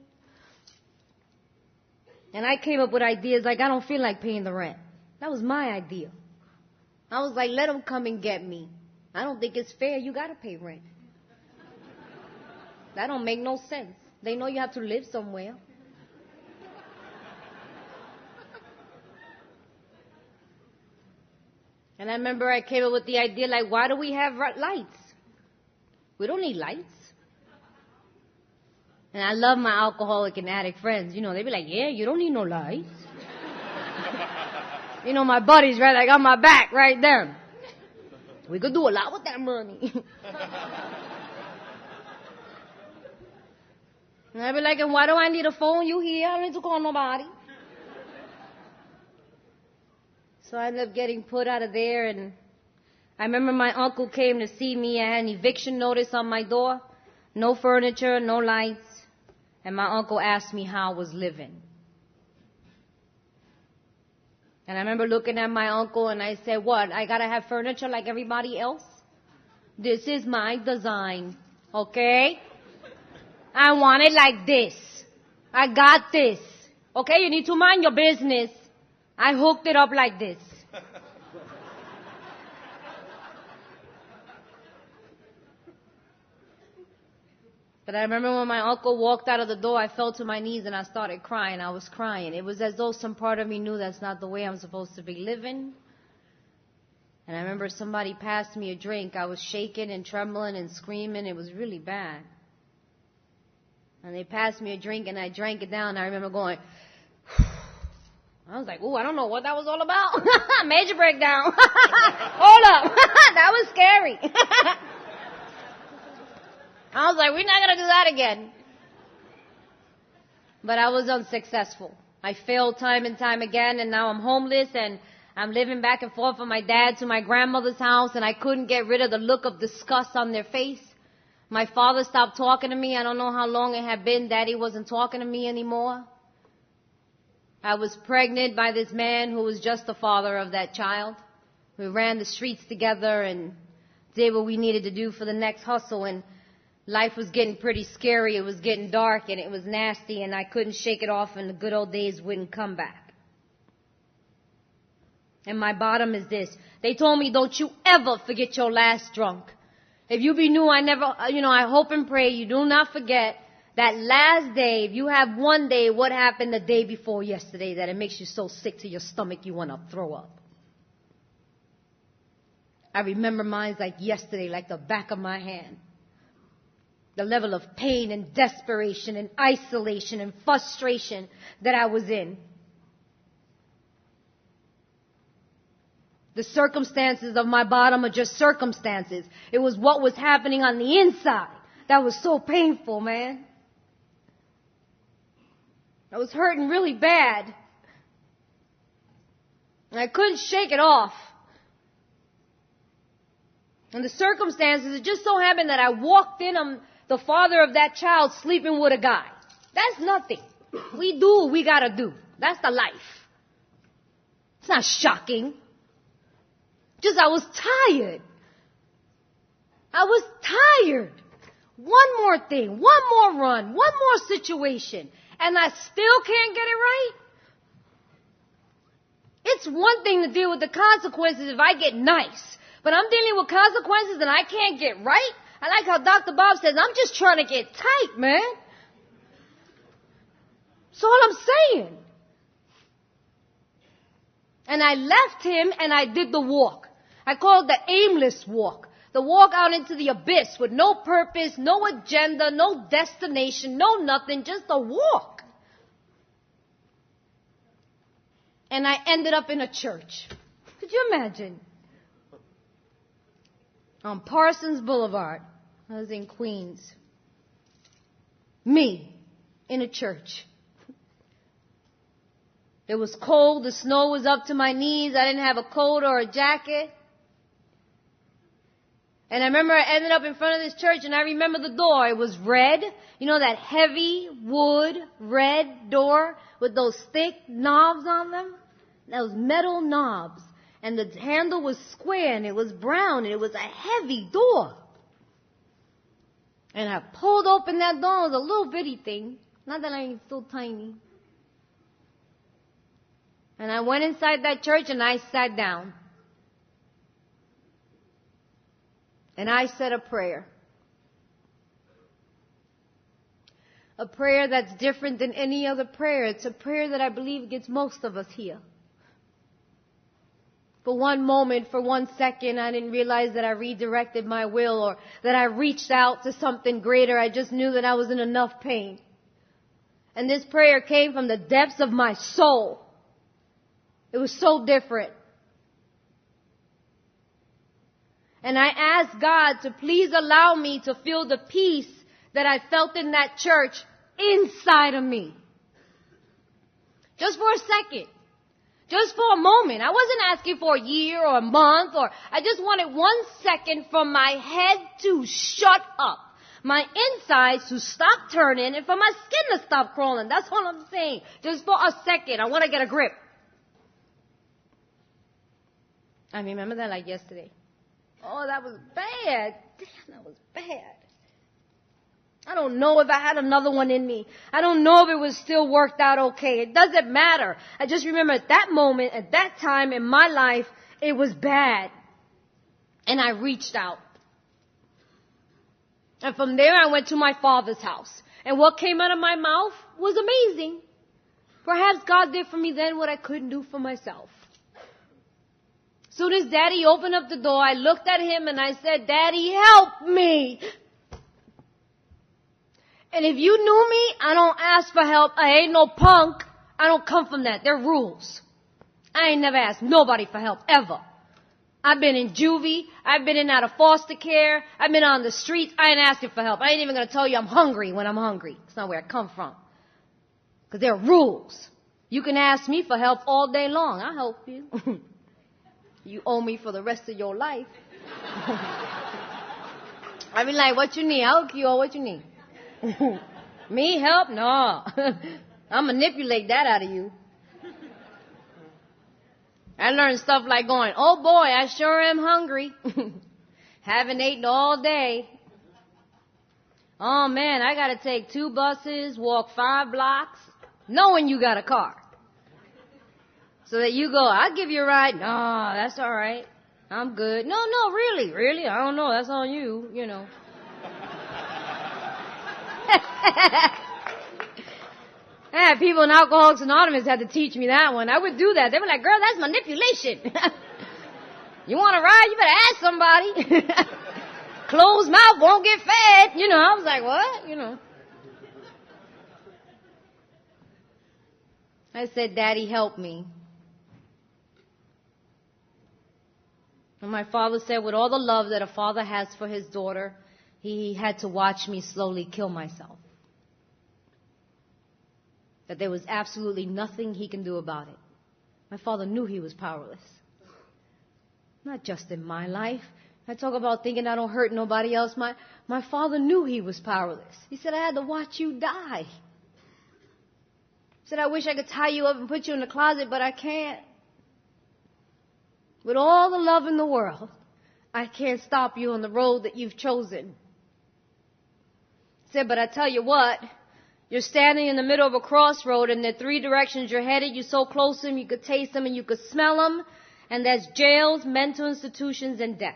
And I came up with ideas like, I don't feel like paying the rent. That was my idea. I was like, let them come and get me. I don't think it's fair. You got to pay rent. That don't make no sense. They know you have to live somewhere. And I remember I came up with the idea like, why do we have lights? We don't need lights. And I love my alcoholic and addict friends. You know, they be like, yeah, you don't need no lights. You know, my buddies, right? I got my back right there. We could do a lot with that money. And I be like, and why do I need a phone? You here? I don't need to call nobody. So I ended up getting put out of there, and I remember my uncle came to see me. I had an eviction notice on my door. No furniture, no lights. And my uncle asked me how I was living. And I remember looking at my uncle and I said, what, I gotta have furniture like everybody else? This is my design, okay? I want it like this. I got this. Okay, you need to mind your business. I hooked it up like this. But I remember when my uncle walked out of the door, I fell to my knees and I started crying. I was crying. It was as though some part of me knew that's not the way I'm supposed to be living. And I remember somebody passed me a drink. I was shaking and trembling and screaming. It was really bad. And they passed me a drink and I drank it down. I remember going, I was like, ooh, I don't know what that was all about. Major breakdown. Hold up. That was scary. I was like, we're not going to do that again. But I was unsuccessful. I failed time and time again, and now I'm homeless, and I'm living back and forth from my dad to my grandmother's house, and I couldn't get rid of the look of disgust on their face. My father stopped talking to me. I don't know how long it had been. Daddy wasn't talking to me anymore. I was pregnant by this man who was just the father of that child. We ran the streets together and did what we needed to do for the next hustle, and life was getting pretty scary. It was getting dark and it was nasty, and I couldn't shake it off, and the good old days wouldn't come back. And my bottom is this. They told me, don't you ever forget your last drunk. If you be new, I hope and pray you do not forget that last day. If you have one day, what happened the day before yesterday that it makes you so sick to your stomach you want to throw up. I remember mine like yesterday, like the back of my hand. The level of pain and desperation and isolation and frustration that I was in. The circumstances of my bottom are just circumstances. It was what was happening on the inside that was so painful, man. I was hurting really bad. And I couldn't shake it off. And the circumstances, it just so happened that I walked in on the father of that child sleeping with a guy. That's nothing. We do what we gotta do. That's the life. It's not shocking. Just I was tired. I was tired. One more thing, one more run, one more situation, and I still can't get it right. It's one thing to deal with the consequences if I get nice, but I'm dealing with consequences and I can't get right. I like how Dr. Bob says, I'm just trying to get tight, man. That's all I'm saying. And I left him and I did the walk. I call it the aimless walk. The walk out into the abyss with no purpose, no agenda, no destination, no nothing, just a walk. And I ended up in a church. Could you imagine? On Parsons Boulevard. I was in Queens. Me, in a church. It was cold. The snow was up to my knees. I didn't have a coat or a jacket. And I remember I ended up in front of this church, and I remember the door. It was red. You know, that heavy wood red door with those thick knobs on them? Those metal knobs. And the handle was square, and it was brown, and it was a heavy door. And I pulled open that door. It was a little bitty thing. Not that I'm so tiny. And I went inside that church, and I sat down. And I said a prayer. A prayer that's different than any other prayer. It's a prayer that I believe gets most of us here. For one moment, for 1 second, I didn't realize that I redirected my will or that I reached out to something greater. I just knew that I was in enough pain. And this prayer came from the depths of my soul. It was so different. And I asked God to please allow me to feel the peace that I felt in that church inside of me. Just for a second. Just for a moment. I wasn't asking for a year or a month, or I just wanted 1 second for my head to shut up, my insides to stop turning, and for my skin to stop crawling. That's all I'm saying. Just for a second. I want to get a grip. I remember that like yesterday. Oh, that was bad. Damn, that was bad. I don't know if I had another one in me. I don't know if it was still worked out okay. It doesn't matter. I just remember at that moment, at that time in my life, it was bad. And I reached out. And from there, I went to my father's house. And what came out of my mouth was amazing. Perhaps God did for me then what I couldn't do for myself. Soon as Daddy opened up the door, I looked at him and I said, Daddy, help me. And if you knew me, I don't ask for help. I ain't no punk. I don't come from that. They're rules. I ain't never asked nobody for help, ever. I've been in juvie. I've been in and out of foster care. I've been on the streets. I ain't asking for help. I ain't even going to tell you I'm hungry when I'm hungry. It's not where I come from. Because there are rules. You can ask me for help all day long. I'll help you. You owe me for the rest of your life. I be like, what you need? I'll hook you up. What you need? Me help? No. I'll manipulate that out of you. I learned stuff like going, oh boy, I sure am hungry. Haven't eaten all day. Oh man, I gotta take 2 buses, walk 5 blocks, knowing you got a car. So that you go, I'll give you a ride. No, that's all right. I'm good. No, really. I don't know. That's on you, you know. Yeah, people in Alcoholics Anonymous had to teach me that one. I would do that. They were like, girl, that's manipulation. You want to ride? You better ask somebody. Closed mouth won't get fed. You know, I was like, what? You know. I said, Daddy, help me. And my father said, with all the love that a father has for his daughter, he had to watch me slowly kill myself. That there was absolutely nothing he can do about it. My father knew he was powerless. Not just in my life. I talk about thinking I don't hurt nobody else. My father knew he was powerless. He said, I had to watch you die. He said, I wish I could tie you up and put you in the closet, but I can't. With all the love in the world, I can't stop you on the road that you've chosen. He said, but I tell you what, you're standing in the middle of a crossroad and there are 3 directions you're headed. You're so close to them, you could taste them and you could smell them. And that's jails, mental institutions, and death.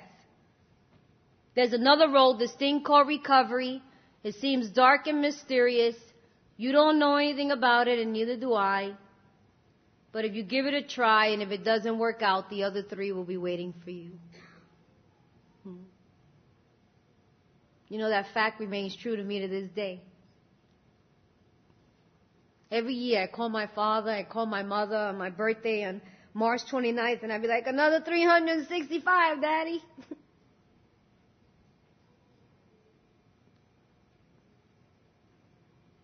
There's another road, this thing called recovery. It seems dark and mysterious. You don't know anything about it, and neither do I. But if you give it a try, and if it doesn't work out, the other 3 will be waiting for you. You know, that fact remains true to me to this day. Every year I call my father, I call my mother on my birthday on March 29th, and I'd be like, another 365, Daddy.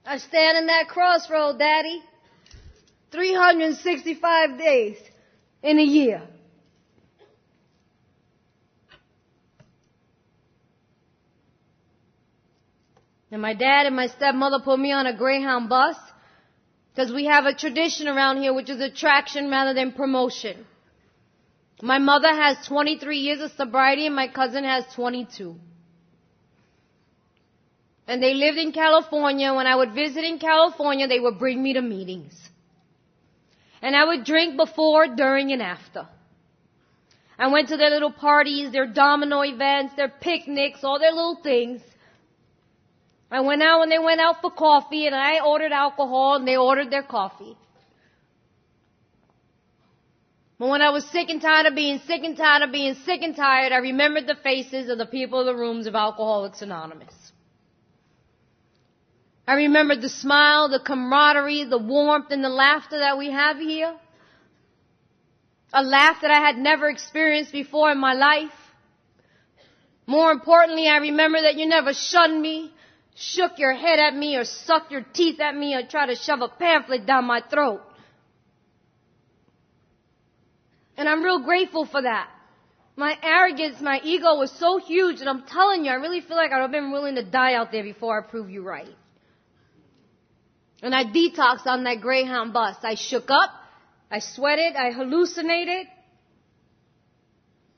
I stand in that crossroad, Daddy. 365 days in a year. And my dad and my stepmother put me on a Greyhound bus because we have a tradition around here which is attraction rather than promotion. My mother has 23 years of sobriety and my cousin has 22. And they lived in California. When I would visit in California, they would bring me to meetings. And I would drink before, during, and after. I went to their little parties, their domino events, their picnics, all their little things. I went out when they went out for coffee, and I ordered alcohol, and they ordered their coffee. But when I was sick and tired of being sick and tired of being sick and tired, I remembered the faces of the people in the rooms of Alcoholics Anonymous. I remembered the smile, the camaraderie, the warmth, and the laughter that we have here. A laugh that I had never experienced before in my life. More importantly, I remember that you never shunned me, shook your head at me, or sucked your teeth at me, or tried to shove a pamphlet down my throat. And I'm real grateful for that. My arrogance, my ego was so huge, and I'm telling you, I really feel like I would have been willing to die out there before I prove you right. And I detoxed on that Greyhound bus. I shook up, I sweated, I hallucinated.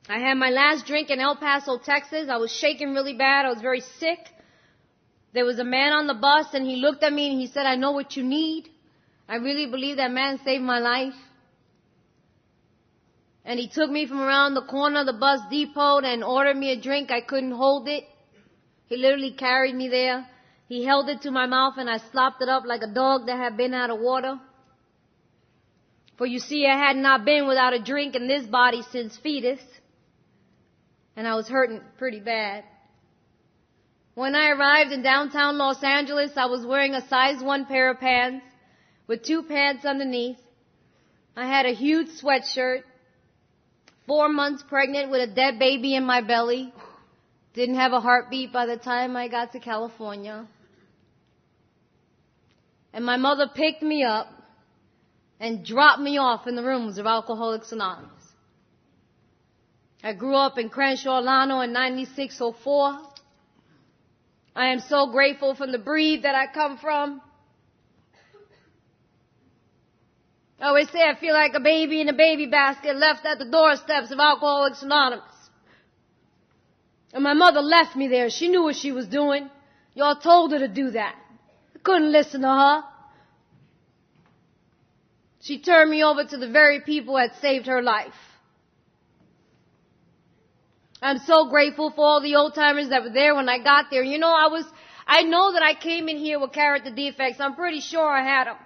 I had my last drink in El Paso, Texas. I was shaking really bad. I was very sick. There was a man on the bus, and he looked at me and he said, I know what you need. I really believe that man saved my life. And he took me from around the corner of the bus depot and ordered me a drink. I couldn't hold it. He literally carried me there. He held it to my mouth and I slopped it up like a dog that had been out of water. For you see, I had not been without a drink in this body since fetus. And I was hurting pretty bad. When I arrived in downtown Los Angeles, I was wearing a size 1 pair of pants with 2 pants underneath. I had a huge sweatshirt. 4 months pregnant with a dead baby in my belly. Didn't have a heartbeat by the time I got to California. And my mother picked me up and dropped me off in the rooms of Alcoholics Anonymous. I grew up in Crenshaw, Lano in 9604. I am so grateful for the breed that I come from. I always say I feel like a baby in a baby basket left at the doorsteps of Alcoholics Anonymous. And my mother left me there. She knew what she was doing. Y'all told her to do that. I couldn't listen to her. She turned me over to the very people who had saved her life. I'm so grateful for all the old timers that were there when I got there. You know, I know that I came in here with character defects. I'm pretty sure I had them.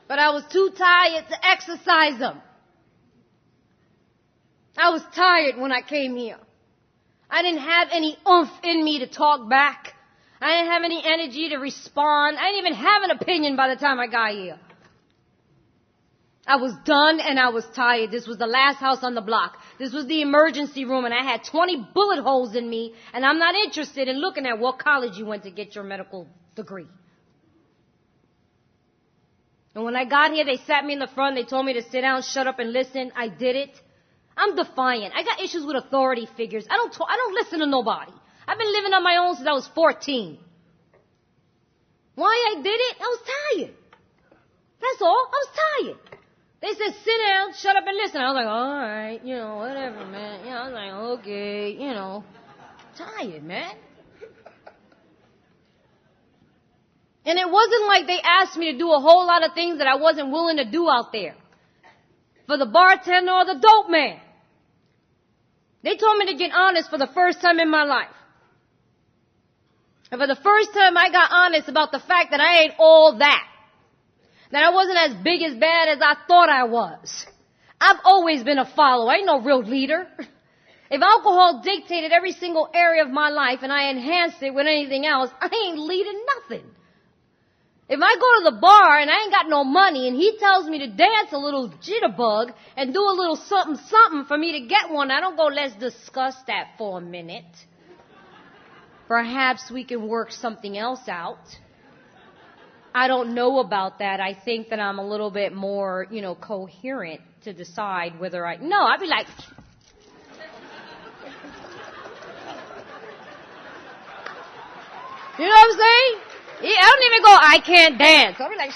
But I was too tired to exercise them. I was tired when I came here. I didn't have any oomph in me to talk back. I didn't have any energy to respond. I didn't even have an opinion by the time I got here. I was done and I was tired. This was the last house on the block. This was the emergency room and I had 20 bullet holes in me, and I'm not interested in looking at what college you went to get your medical degree. And when I got here, they sat me in the front. They told me to sit down, shut up, and listen. I did it. I'm defiant. I got issues with authority figures. I don't listen to nobody. I've been living on my own since I was 14. Why I did it? I was tired. That's all. I was tired. They said, sit down, shut up, and listen. I was like, all right, whatever, man. I was like, okay, tired, man. And it wasn't like they asked me to do a whole lot of things that I wasn't willing to do out there for the bartender or the dope man. They told me to get honest for the first time in my life. And for the first time, I got honest about the fact that I ain't all that. That I wasn't as big as bad as I thought I was. I've always been a follower. I ain't no real leader. If alcohol dictated every single area of my life and I enhanced it with anything else, I ain't leading nothing. If I go to the bar and I ain't got no money and he tells me to dance a little jitterbug and do a little something something for me to get one, I don't go, let's discuss that for a minute. Perhaps we can work something else out. I don't know about that. I think that I'm a little bit more, coherent to decide whether I'd be like, you know what I'm saying? I don't even go, I can't dance. I'll be like,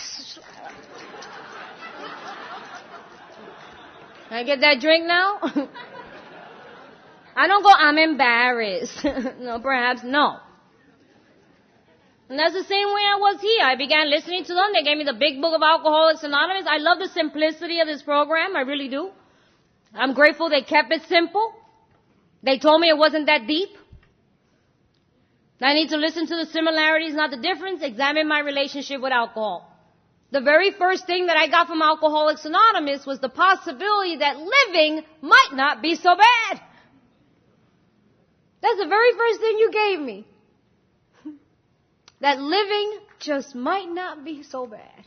can I get that drink now? I don't go, I'm embarrassed. No, perhaps no. And that's the same way I was here. I began listening to them. They gave me the big book of Alcoholics Anonymous. I love the simplicity of this program. I really do. I'm grateful they kept it simple. They told me it wasn't that deep. I need to listen to the similarities, not the difference. Examine my relationship with alcohol. The very first thing that I got from Alcoholics Anonymous was the possibility that living might not be so bad. That's the very first thing you gave me. That living just might not be so bad.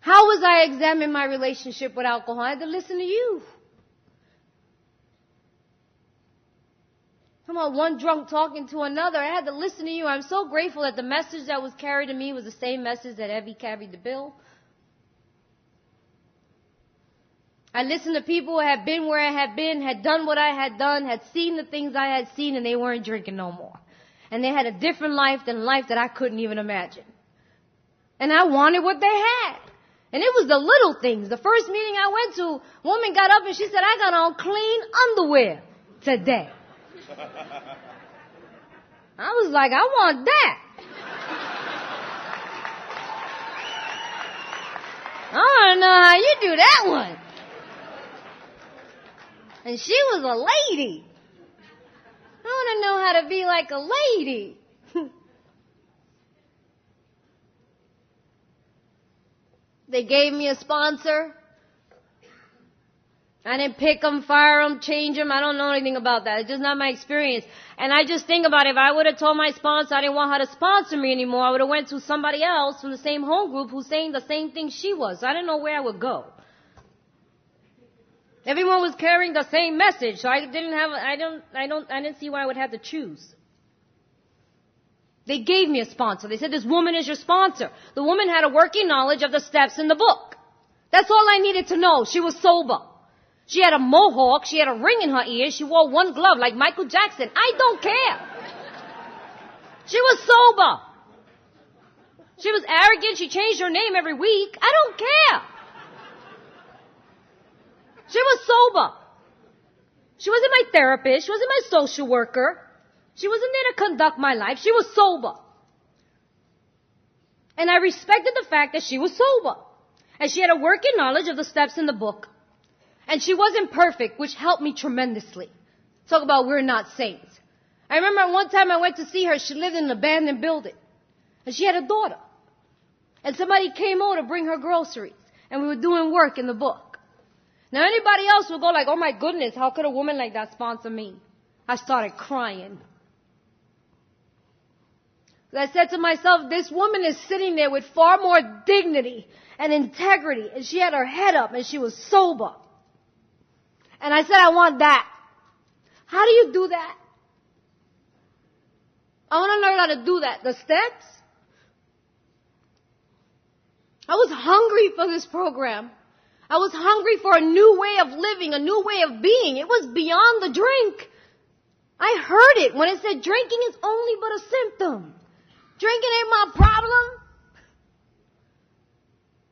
How was I examining my relationship with alcohol? I had to listen to you. Come on, one drunk talking to another. I had to listen to you. I'm so grateful that the message that was carried to me was the same message that Evie carried to Bill. I listened to people who had been where I had been, had done what I had done, had seen the things I had seen, and they weren't drinking no more. And they had a different life than life that I couldn't even imagine. And I wanted what they had. And it was the little things. The first meeting I went to, a woman got up and she said, I got on clean underwear today. I was like, I want that. I want to know how you do that one. And she was a lady. I want to know how to be like a lady. They gave me a sponsor. I didn't pick them, fire them, change them. I don't know anything about that. It's just not my experience. And I just think about it. If I would have told my sponsor I didn't want her to sponsor me anymore, I would have went to somebody else from the same home group who's saying the same thing she was. I didn't know where I would go. Everyone was carrying the same message, so I didn't see why I would have to choose. They gave me a sponsor. They said, this woman is your sponsor. The woman had a working knowledge of the steps in the book. That's all I needed to know. She was sober. She had a mohawk. She had a ring in her ear. She wore one glove like Michael Jackson. I don't care. She was sober. She was arrogant. She changed her name every week. I don't care. She was sober. She wasn't my therapist. She wasn't my social worker. She wasn't there to conduct my life. She was sober. And I respected the fact that she was sober. And she had a working knowledge of the steps in the book. And she wasn't perfect, which helped me tremendously. Talk about we're not saints. I remember one time I went to see her. She lived in an abandoned building. And she had a daughter. And somebody came over to bring her groceries. And we were doing work in the book. Now anybody else would go like, oh my goodness, how could a woman like that sponsor me? I started crying. I said to myself, this woman is sitting there with far more dignity and integrity. And she had her head up and she was sober. And I said, I want that. How do you do that? I want to learn how to do that. The steps? I was hungry for this program. I was hungry for a new way of living, a new way of being. It was beyond the drink. I heard it when it said drinking is only but a symptom. Drinking ain't my problem.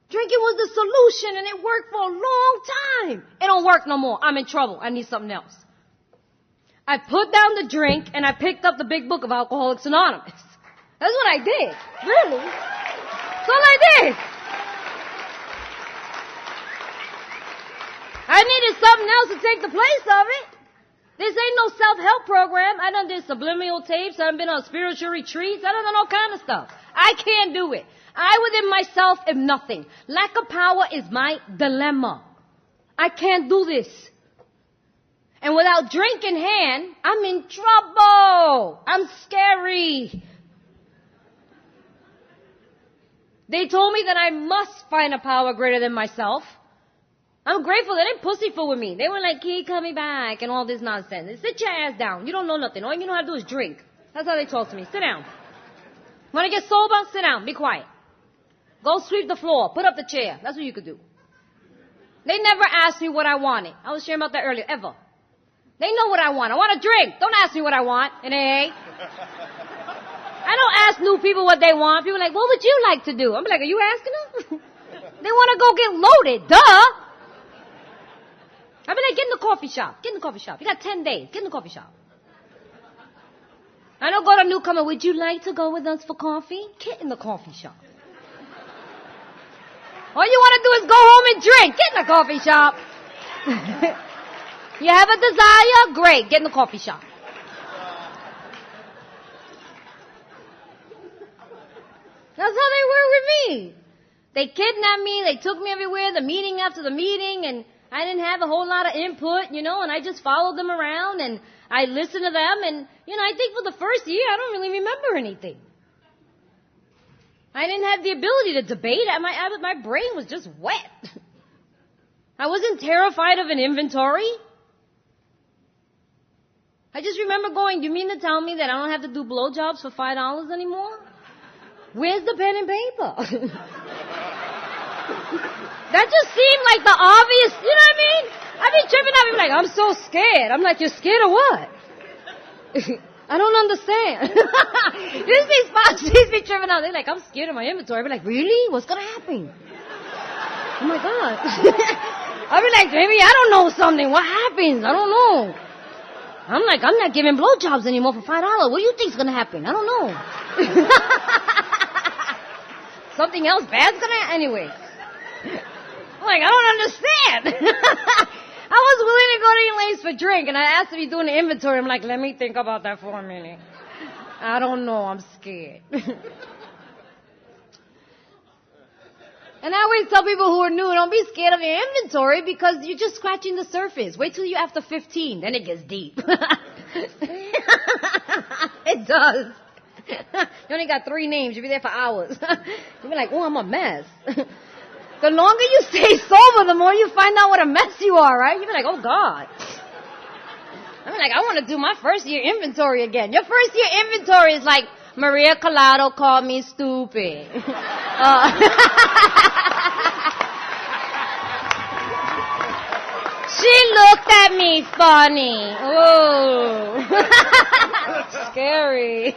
Drinking was the solution and it worked for a long time. It don't work no more. I'm in trouble. I need something else. I put down the drink and I picked up the big book of Alcoholics Anonymous. That's what I did. Really. That's all I did. I needed something else to take the place of it. This ain't no self-help program. I done did subliminal tapes. I've been on spiritual retreats. I done all kind of stuff. I can't do it. I within myself am nothing. Lack of power is my dilemma. I can't do this. And without drink in hand, I'm in trouble. I'm scary. They told me that I must find a power greater than myself. I'm grateful they didn't pussyfoot with me. They were like, keep coming back and all this nonsense. They sit your ass down. You don't know nothing. All you know how to do is drink. That's how they talk to me. Sit down. Want to get sober? Sit down. Be quiet. Go sweep the floor. Put up the chair. That's what you could do. They never asked me what I wanted. I was sharing about that earlier. Ever. They know what I want. I want a drink. Don't ask me what I want. And I don't ask new people what they want. People are like, what would you like to do? I'm like, are you asking them? They want to go get loaded. Duh. I'd be like, get in the coffee shop. Get in the coffee shop. You got 10 days. Get in the coffee shop. I don't go to a newcomer. Would you like to go with us for coffee? Get in the coffee shop. All you want to do is go home and drink. Get in the coffee shop. You have a desire? Great. Get in the coffee shop. That's how they were with me. They kidnapped me. They took me everywhere, the meeting after the meeting, and I didn't have a whole lot of input, and I just followed them around, and I listened to them, and, I think for the first year, I don't really remember anything. I didn't have the ability to debate. My brain was just wet. I wasn't terrified of an inventory. I just remember going, you mean to tell me that I don't have to do blowjobs for $5 anymore? Where's the pen and paper? That just seemed like the obvious, you know what I mean? I'd be tripping out, people like, I'm so scared. I'm like, you're scared of what? I don't understand. These sponsors be tripping out. They're like, I'm scared of my inventory. I'd be like, really? What's going to happen? Oh my God. I'd be like, baby, I don't know something. What happens? I don't know. I'm like, I'm not giving blowjobs anymore for $5. What do you think's going to happen? I don't know. Something else bad's going to happen? Anyway. I'm like, I don't understand. I was willing to go to Elaine's for drink, and I asked if he's doing the inventory. I'm like, let me think about that for a minute. I don't know. I'm scared. And I always tell people who are new, don't be scared of your inventory because you're just scratching the surface. Wait till you're after 15. Then it gets deep. It does. You only got 3 names. You'll be there for hours. You'll be like, oh, I'm a mess. The longer you stay sober, the more you find out what a mess you are, right? You'll be like, oh, God. I'm like, I want to do my first year inventory again. Your first year inventory is like, Maria Collado called me stupid. She looked at me funny. Oh. Scary.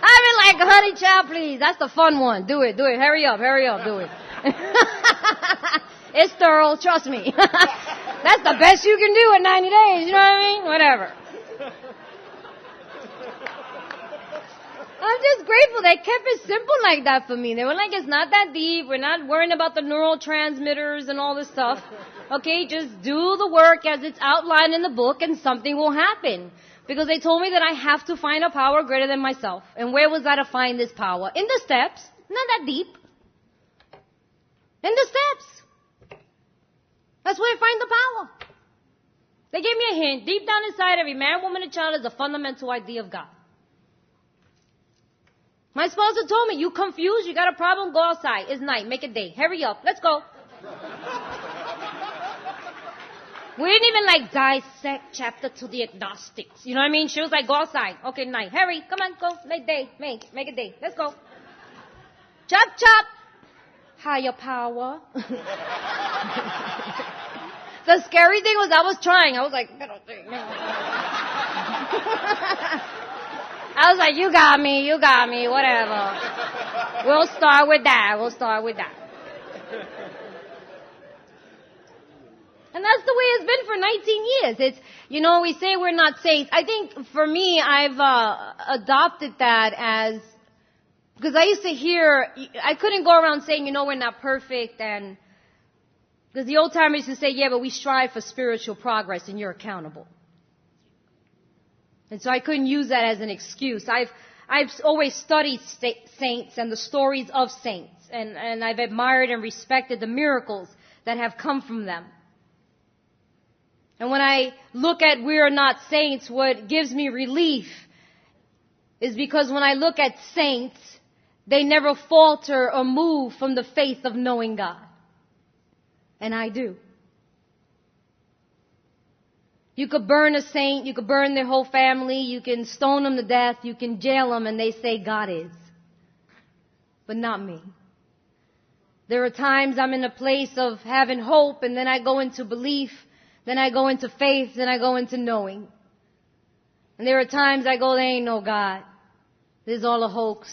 I've been like, honey child, please. That's the fun one. Do it. Hurry up, do it. It's thorough, trust me. That's the best you can do in 90 days, you know what I mean? Whatever. I'm just grateful they kept it simple like that for me. They were like, it's not that deep. We're not worrying about the neurotransmitters and all this stuff. Okay, just do the work as it's outlined in the book and something will happen. Because they told me that I have to find a power greater than myself. And where was I to find this power? In the steps. Not that deep. In the steps. That's where I find the power. They gave me a hint. Deep down inside every man, woman, and child is a fundamental idea of God. My sponsor told me, you confused, you got a problem, go outside. It's night, make it day. Hurry up, let's go. We didn't even dissect chapter to the agnostics. You know what I mean? She was like, go outside. Okay, night. Hurry, come on, go. Make day, make it day. Let's go. Chop, chop. Higher power. The scary thing was I was trying. I was like, I was like, you got me, whatever. We'll start with that. And that's the way it's been for 19 years. It's, we say we're not saints. I think for me, I've adopted that as Because I used to hear, I couldn't go around saying, we're not perfect, and because the old timers used to say, yeah, but we strive for spiritual progress and you're accountable. And so I couldn't use that as an excuse. I've always studied saints and the stories of saints, and I've admired and respected the miracles that have come from them. And when I look at we are not saints, what gives me relief is because when I look at saints, they never falter or move from the faith of knowing God. And I do. You could burn a saint, you could burn their whole family, you can stone them to death, you can jail them, and they say God is. But not me. There are times I'm in a place of having hope, and then I go into belief, then I go into faith, then I go into knowing. And there are times I go, there ain't no God. This is all a hoax.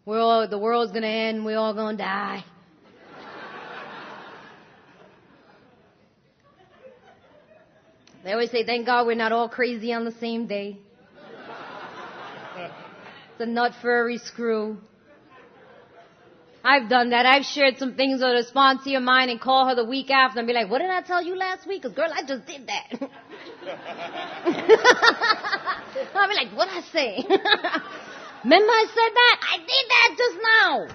The world's gonna end, we're all gonna die. They always say, thank God we're not all crazy on the same day. It's a nut for every screw. I've done that. I've shared some things with a sponsor of mine and call her the week after and be like, what did I tell you last week? Because, girl, I just did that. I'll be like, what did I say? Remember I said that? I did that just now.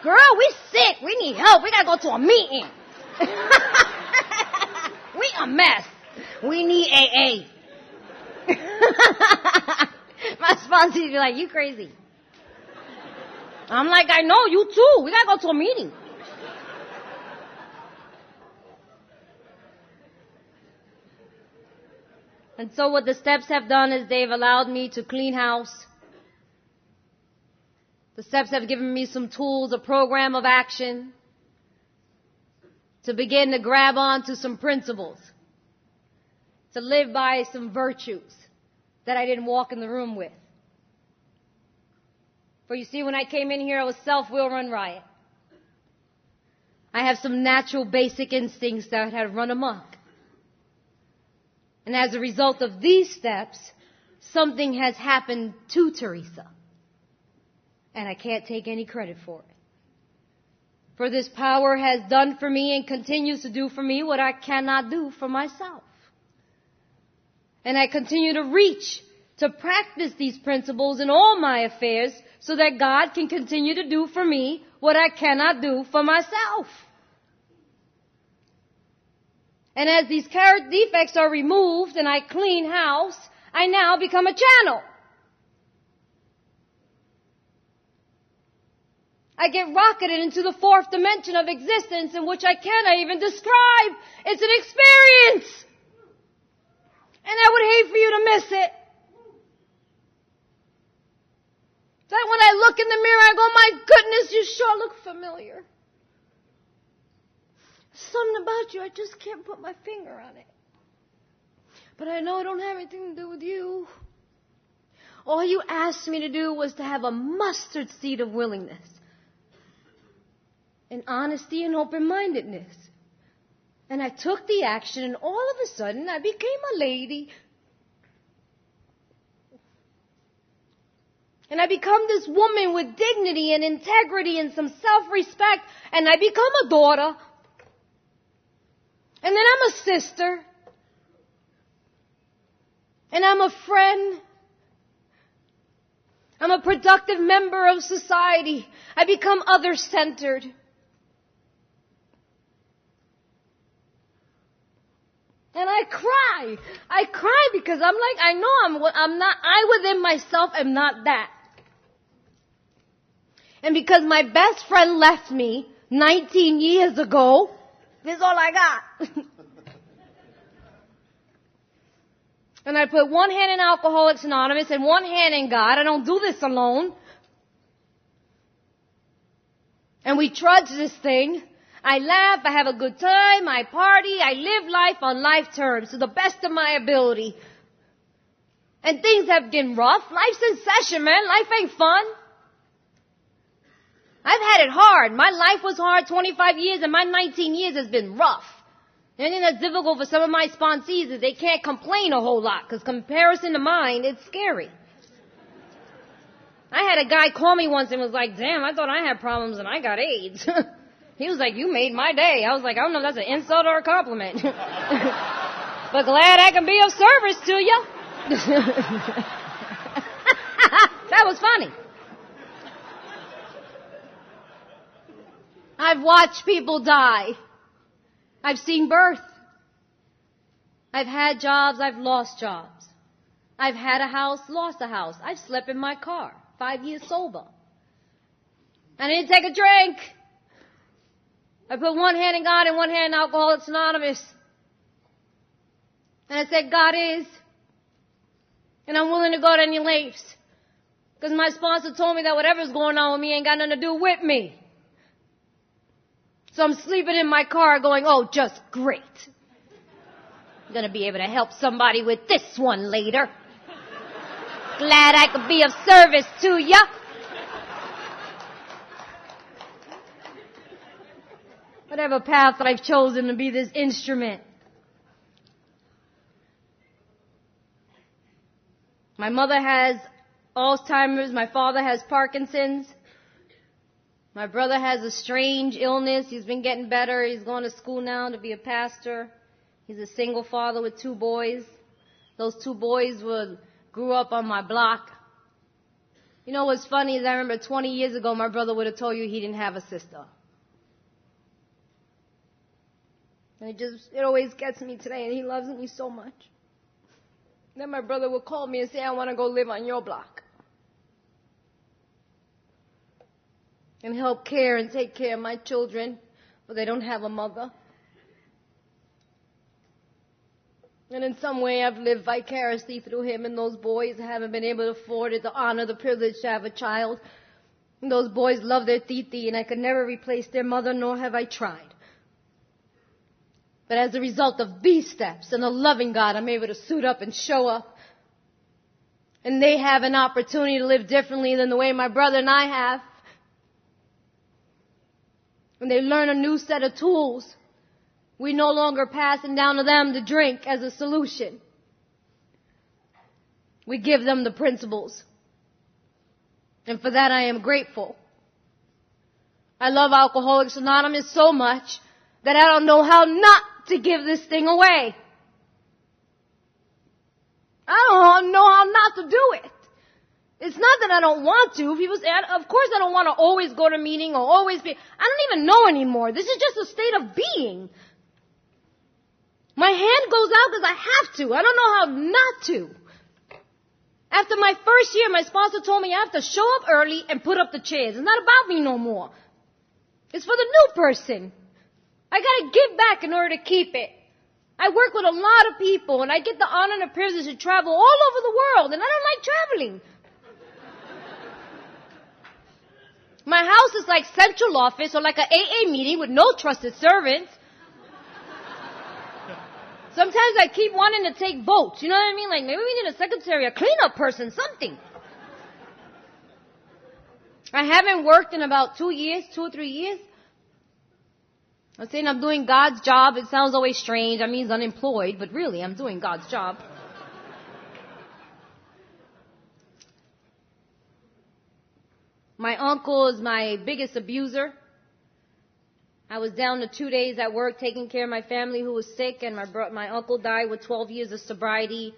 Girl, we sick. We need help. We got to go to a meeting. We a mess. We need AA. My sponsor be like, you crazy. I'm like, I know, you too. We got to go to a meeting. And so what the steps have done is they've allowed me to clean house. The steps have given me some tools, a program of action to begin to grab onto some principles, to live by some virtues that I didn't walk in the room with. For you see, when I came in here, I was self-will run riot. I have some natural basic instincts that had run amok. And as a result of these steps, something has happened to Theresa. And I can't take any credit for it. For this power has done for me and continues to do for me what I cannot do for myself. And I continue to reach to practice these principles in all my affairs so that God can continue to do for me what I cannot do for myself. And as these character defects are removed and I clean house, I now become a channel. I get rocketed into the fourth dimension of existence in which I cannot even describe. It's an experience. And I would hate for you to miss it. That when I look in the mirror, I go, my goodness, you sure look familiar. Something about you, I just can't put my finger on it. But I know it don't have anything to do with you. All you asked me to do was to have a mustard seed of willingness, and honesty and open-mindedness. And I took the action, and all of a sudden, I became a lady. And I become this woman with dignity and integrity and some self-respect, and I become a daughter. And then I'm a sister. And I'm a friend. I'm a productive member of society. I become other-centered. And I cry. I cry because I'm like, I know I'm not, I within myself am not that. And because my best friend left me 19 years ago, this is all I got. And I put one hand in Alcoholics Anonymous and one hand in God. I don't do this alone. And we trudge this thing. I laugh, I have a good time, I party, I live life on life terms to the best of my ability. And things have been rough. Life's in session, man. Life ain't fun. I've had it hard. My life was hard 25 years and my 19 years has been rough. The only thing that's difficult for some of my sponsees is they can't complain a whole lot because comparison to mine, it's scary. I had a guy call me once and was like, damn, I thought I had problems and I got AIDS. He was like, you made my day. I was like, I don't know if that's an insult or a compliment. But glad I can be of service to you. That was funny. I've watched people die. I've seen birth. I've had jobs, I've lost jobs. I've had a house, lost a house. I've slept in my car, 5 years sober. I didn't take a drink. I put one hand in God and one hand in Alcoholics Anonymous. And I said, God is. And I'm willing to go to any lengths. Because my sponsor told me that whatever's going on with me ain't got nothing to do with me. So I'm sleeping in my car going, oh, just great. I'm going to be able to help somebody with this one later. Glad I could be of service to ya. Whatever path that I've chosen to be this instrument. My mother has Alzheimer's. My father has Parkinson's. My brother has a strange illness. He's been getting better. He's going to school now to be a pastor. He's a single father with 2 boys. Those 2 boys grew up on my block. You know what's funny is I remember 20 years ago my brother would have told you he didn't have a sister. And it always gets me today, and he loves me so much. Then my brother would call me and say, I want to go live on your block. And help care and take care of my children, but they don't have a mother. And in some way I've lived vicariously through him and those boys. I haven't been able to afford it, the honor, the privilege to have a child. And those boys love their titi, and I could never replace their mother, nor have I tried. But as a result of these steps and a loving God, I'm able to suit up and show up. And they have an opportunity to live differently than the way my brother and I have. And they learn a new set of tools. We no longer passing down to them the drink as a solution. We give them the principles. And for that I am grateful. I love Alcoholics Anonymous so much that I don't know how not to give this thing away. I don't know how not to do it. It's not that I don't want to. People say, of course I don't want to always go to meeting or always be. I don't even know anymore. This is just a state of being. My hand goes out because I have to. I don't know how not to. After my first year, my sponsor told me I have to show up early and put up the chairs. It's not about me no more. It's for the new person. I gotta give back in order to keep it. I work with a lot of people, and I get the honor and the privilege to travel all over the world, and I don't like traveling. My house is like central office or like an AA meeting with no trusted servants. Sometimes I keep wanting to take votes. You know what I mean? Like, maybe we need a secretary, a cleanup person, something. I haven't worked in about 2 or 3 years. I'm saying I'm doing God's job. It sounds always strange. That means unemployed, but really, I'm doing God's job. My uncle is my biggest abuser. I was down to 2 days at work taking care of my family who was sick, and my uncle died with 12 years of sobriety.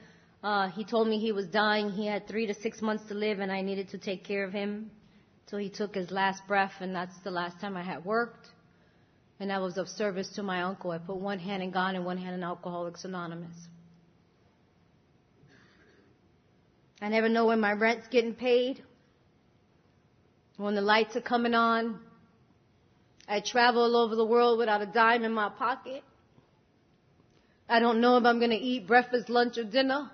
He told me he was dying. He had 3 to 6 months to live, and I needed to take care of him. So he took his last breath, and that's the last time I had worked. And I was of service to my uncle. I put one hand in God and one hand in Alcoholics Anonymous. I never know when my rent's getting paid, when the lights are coming on. I travel all over the world without a dime in my pocket. I don't know if I'm going to eat breakfast, lunch, or dinner.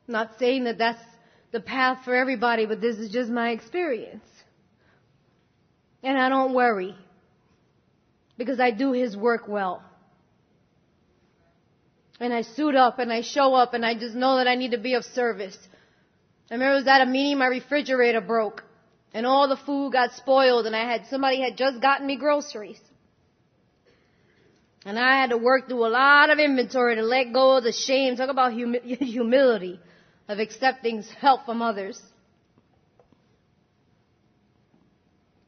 Not saying that that's the path for everybody, but this is just my experience. And I don't worry, because I do His work well. And I suit up and I show up and I just know that I need to be of service. I remember I was at a meeting, my refrigerator broke and all the food got spoiled, and somebody had just gotten me groceries. And I had to work through a lot of inventory to let go of the shame. Talk about humility. of accepting help from others.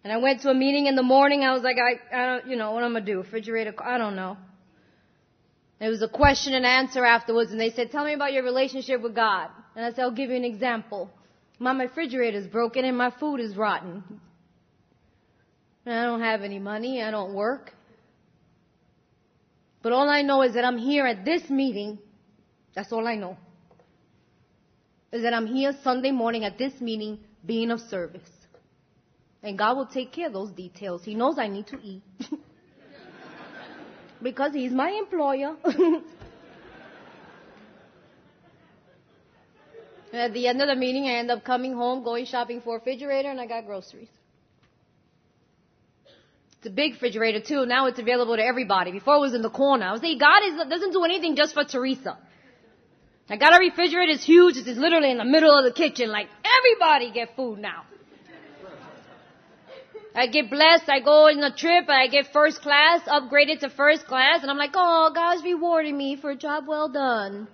And I went to a meeting in the morning. I was like, I don't, what I'm going to do? Refrigerator? I don't know. It was a question and answer afterwards, and they said, tell me about your relationship with God. And I said, I'll give you an example. My refrigerator's broken and my food is rotten. And I don't have any money. I don't work. But all I know is that I'm here at this meeting. That's all I know. Is that I'm here Sunday morning at this meeting being of service. And God will take care of those details. He knows I need to eat. Because He's my employer. And at the end of the meeting, I end up coming home, going shopping for a refrigerator, and I got groceries. It's a big refrigerator, too. Now it's available to everybody. Before it was in the corner. I was saying, God doesn't do anything just for Theresa. I got a refrigerator. It's huge. It's literally in the middle of the kitchen. Like, everybody get food now. I get blessed. I go on a trip. I get first class, upgraded to first class. And I'm like, oh, God's rewarding me for a job well done.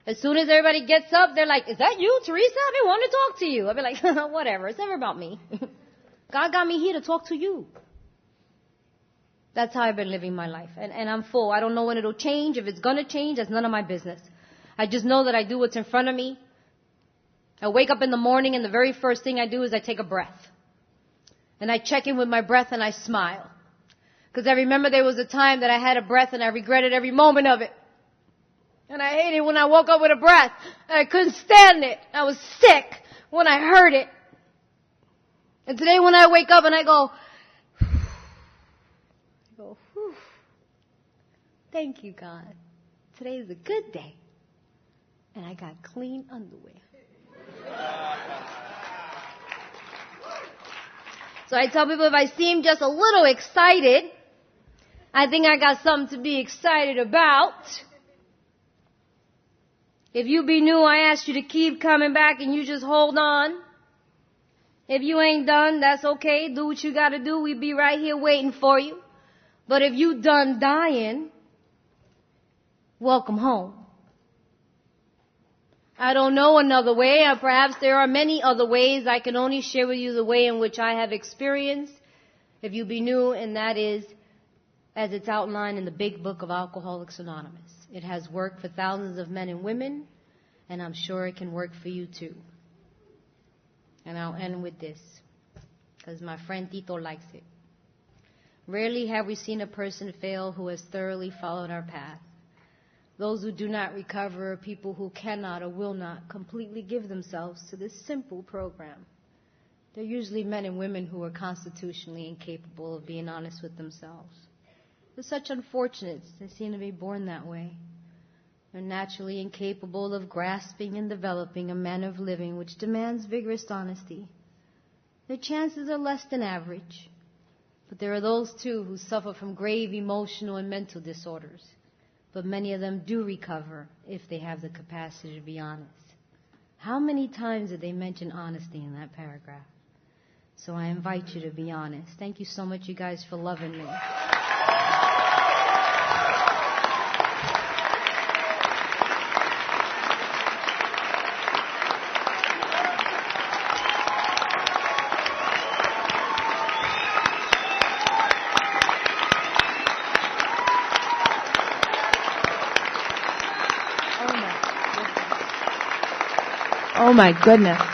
As soon as everybody gets up, they're like, is that you, Theresa? I've been wanting to talk to you. I'll be like, whatever. It's never about me. God got me here to talk to you. That's how I've been living my life. And I'm full. I don't know when it'll change. If it's going to change, that's none of my business. I just know that I do what's in front of me. I wake up in the morning, and the very first thing I do is I take a breath. And I check in with my breath, and I smile. Because I remember there was a time that I had a breath, and I regretted every moment of it. And I hated when I woke up with a breath. And I couldn't stand it. I was sick when I heard it. And today when I wake up and I go, whew. Thank you, God. Today is a good day. And I got clean underwear. So I tell people if I seem just a little excited, I think I got something to be excited about. If you be new, I ask you to keep coming back and you just hold on. If you ain't done, that's okay. Do what you got to do. We be right here waiting for you. But if you done dying, welcome home. I don't know another way, or perhaps there are many other ways. I can only share with you the way in which I have experienced. If you be new, and that is as it's outlined in the big book of Alcoholics Anonymous. It has worked for thousands of men and women, and I'm sure it can work for you too. And I'll end with this, because my friend Tito likes it. Rarely have we seen a person fail who has thoroughly followed our path. Those who do not recover are people who cannot or will not completely give themselves to this simple program. They're usually men and women who are constitutionally incapable of being honest with themselves. They're such unfortunates. They seem to be born that way. They're naturally incapable of grasping and developing a manner of living which demands vigorous honesty. Their chances are less than average. But there are those, too, who suffer from grave emotional and mental disorders. But many of them do recover if they have the capacity to be honest. How many times did they mention honesty in that paragraph? So I invite you to be honest. Thank you so much, you guys, for loving me. Oh my goodness.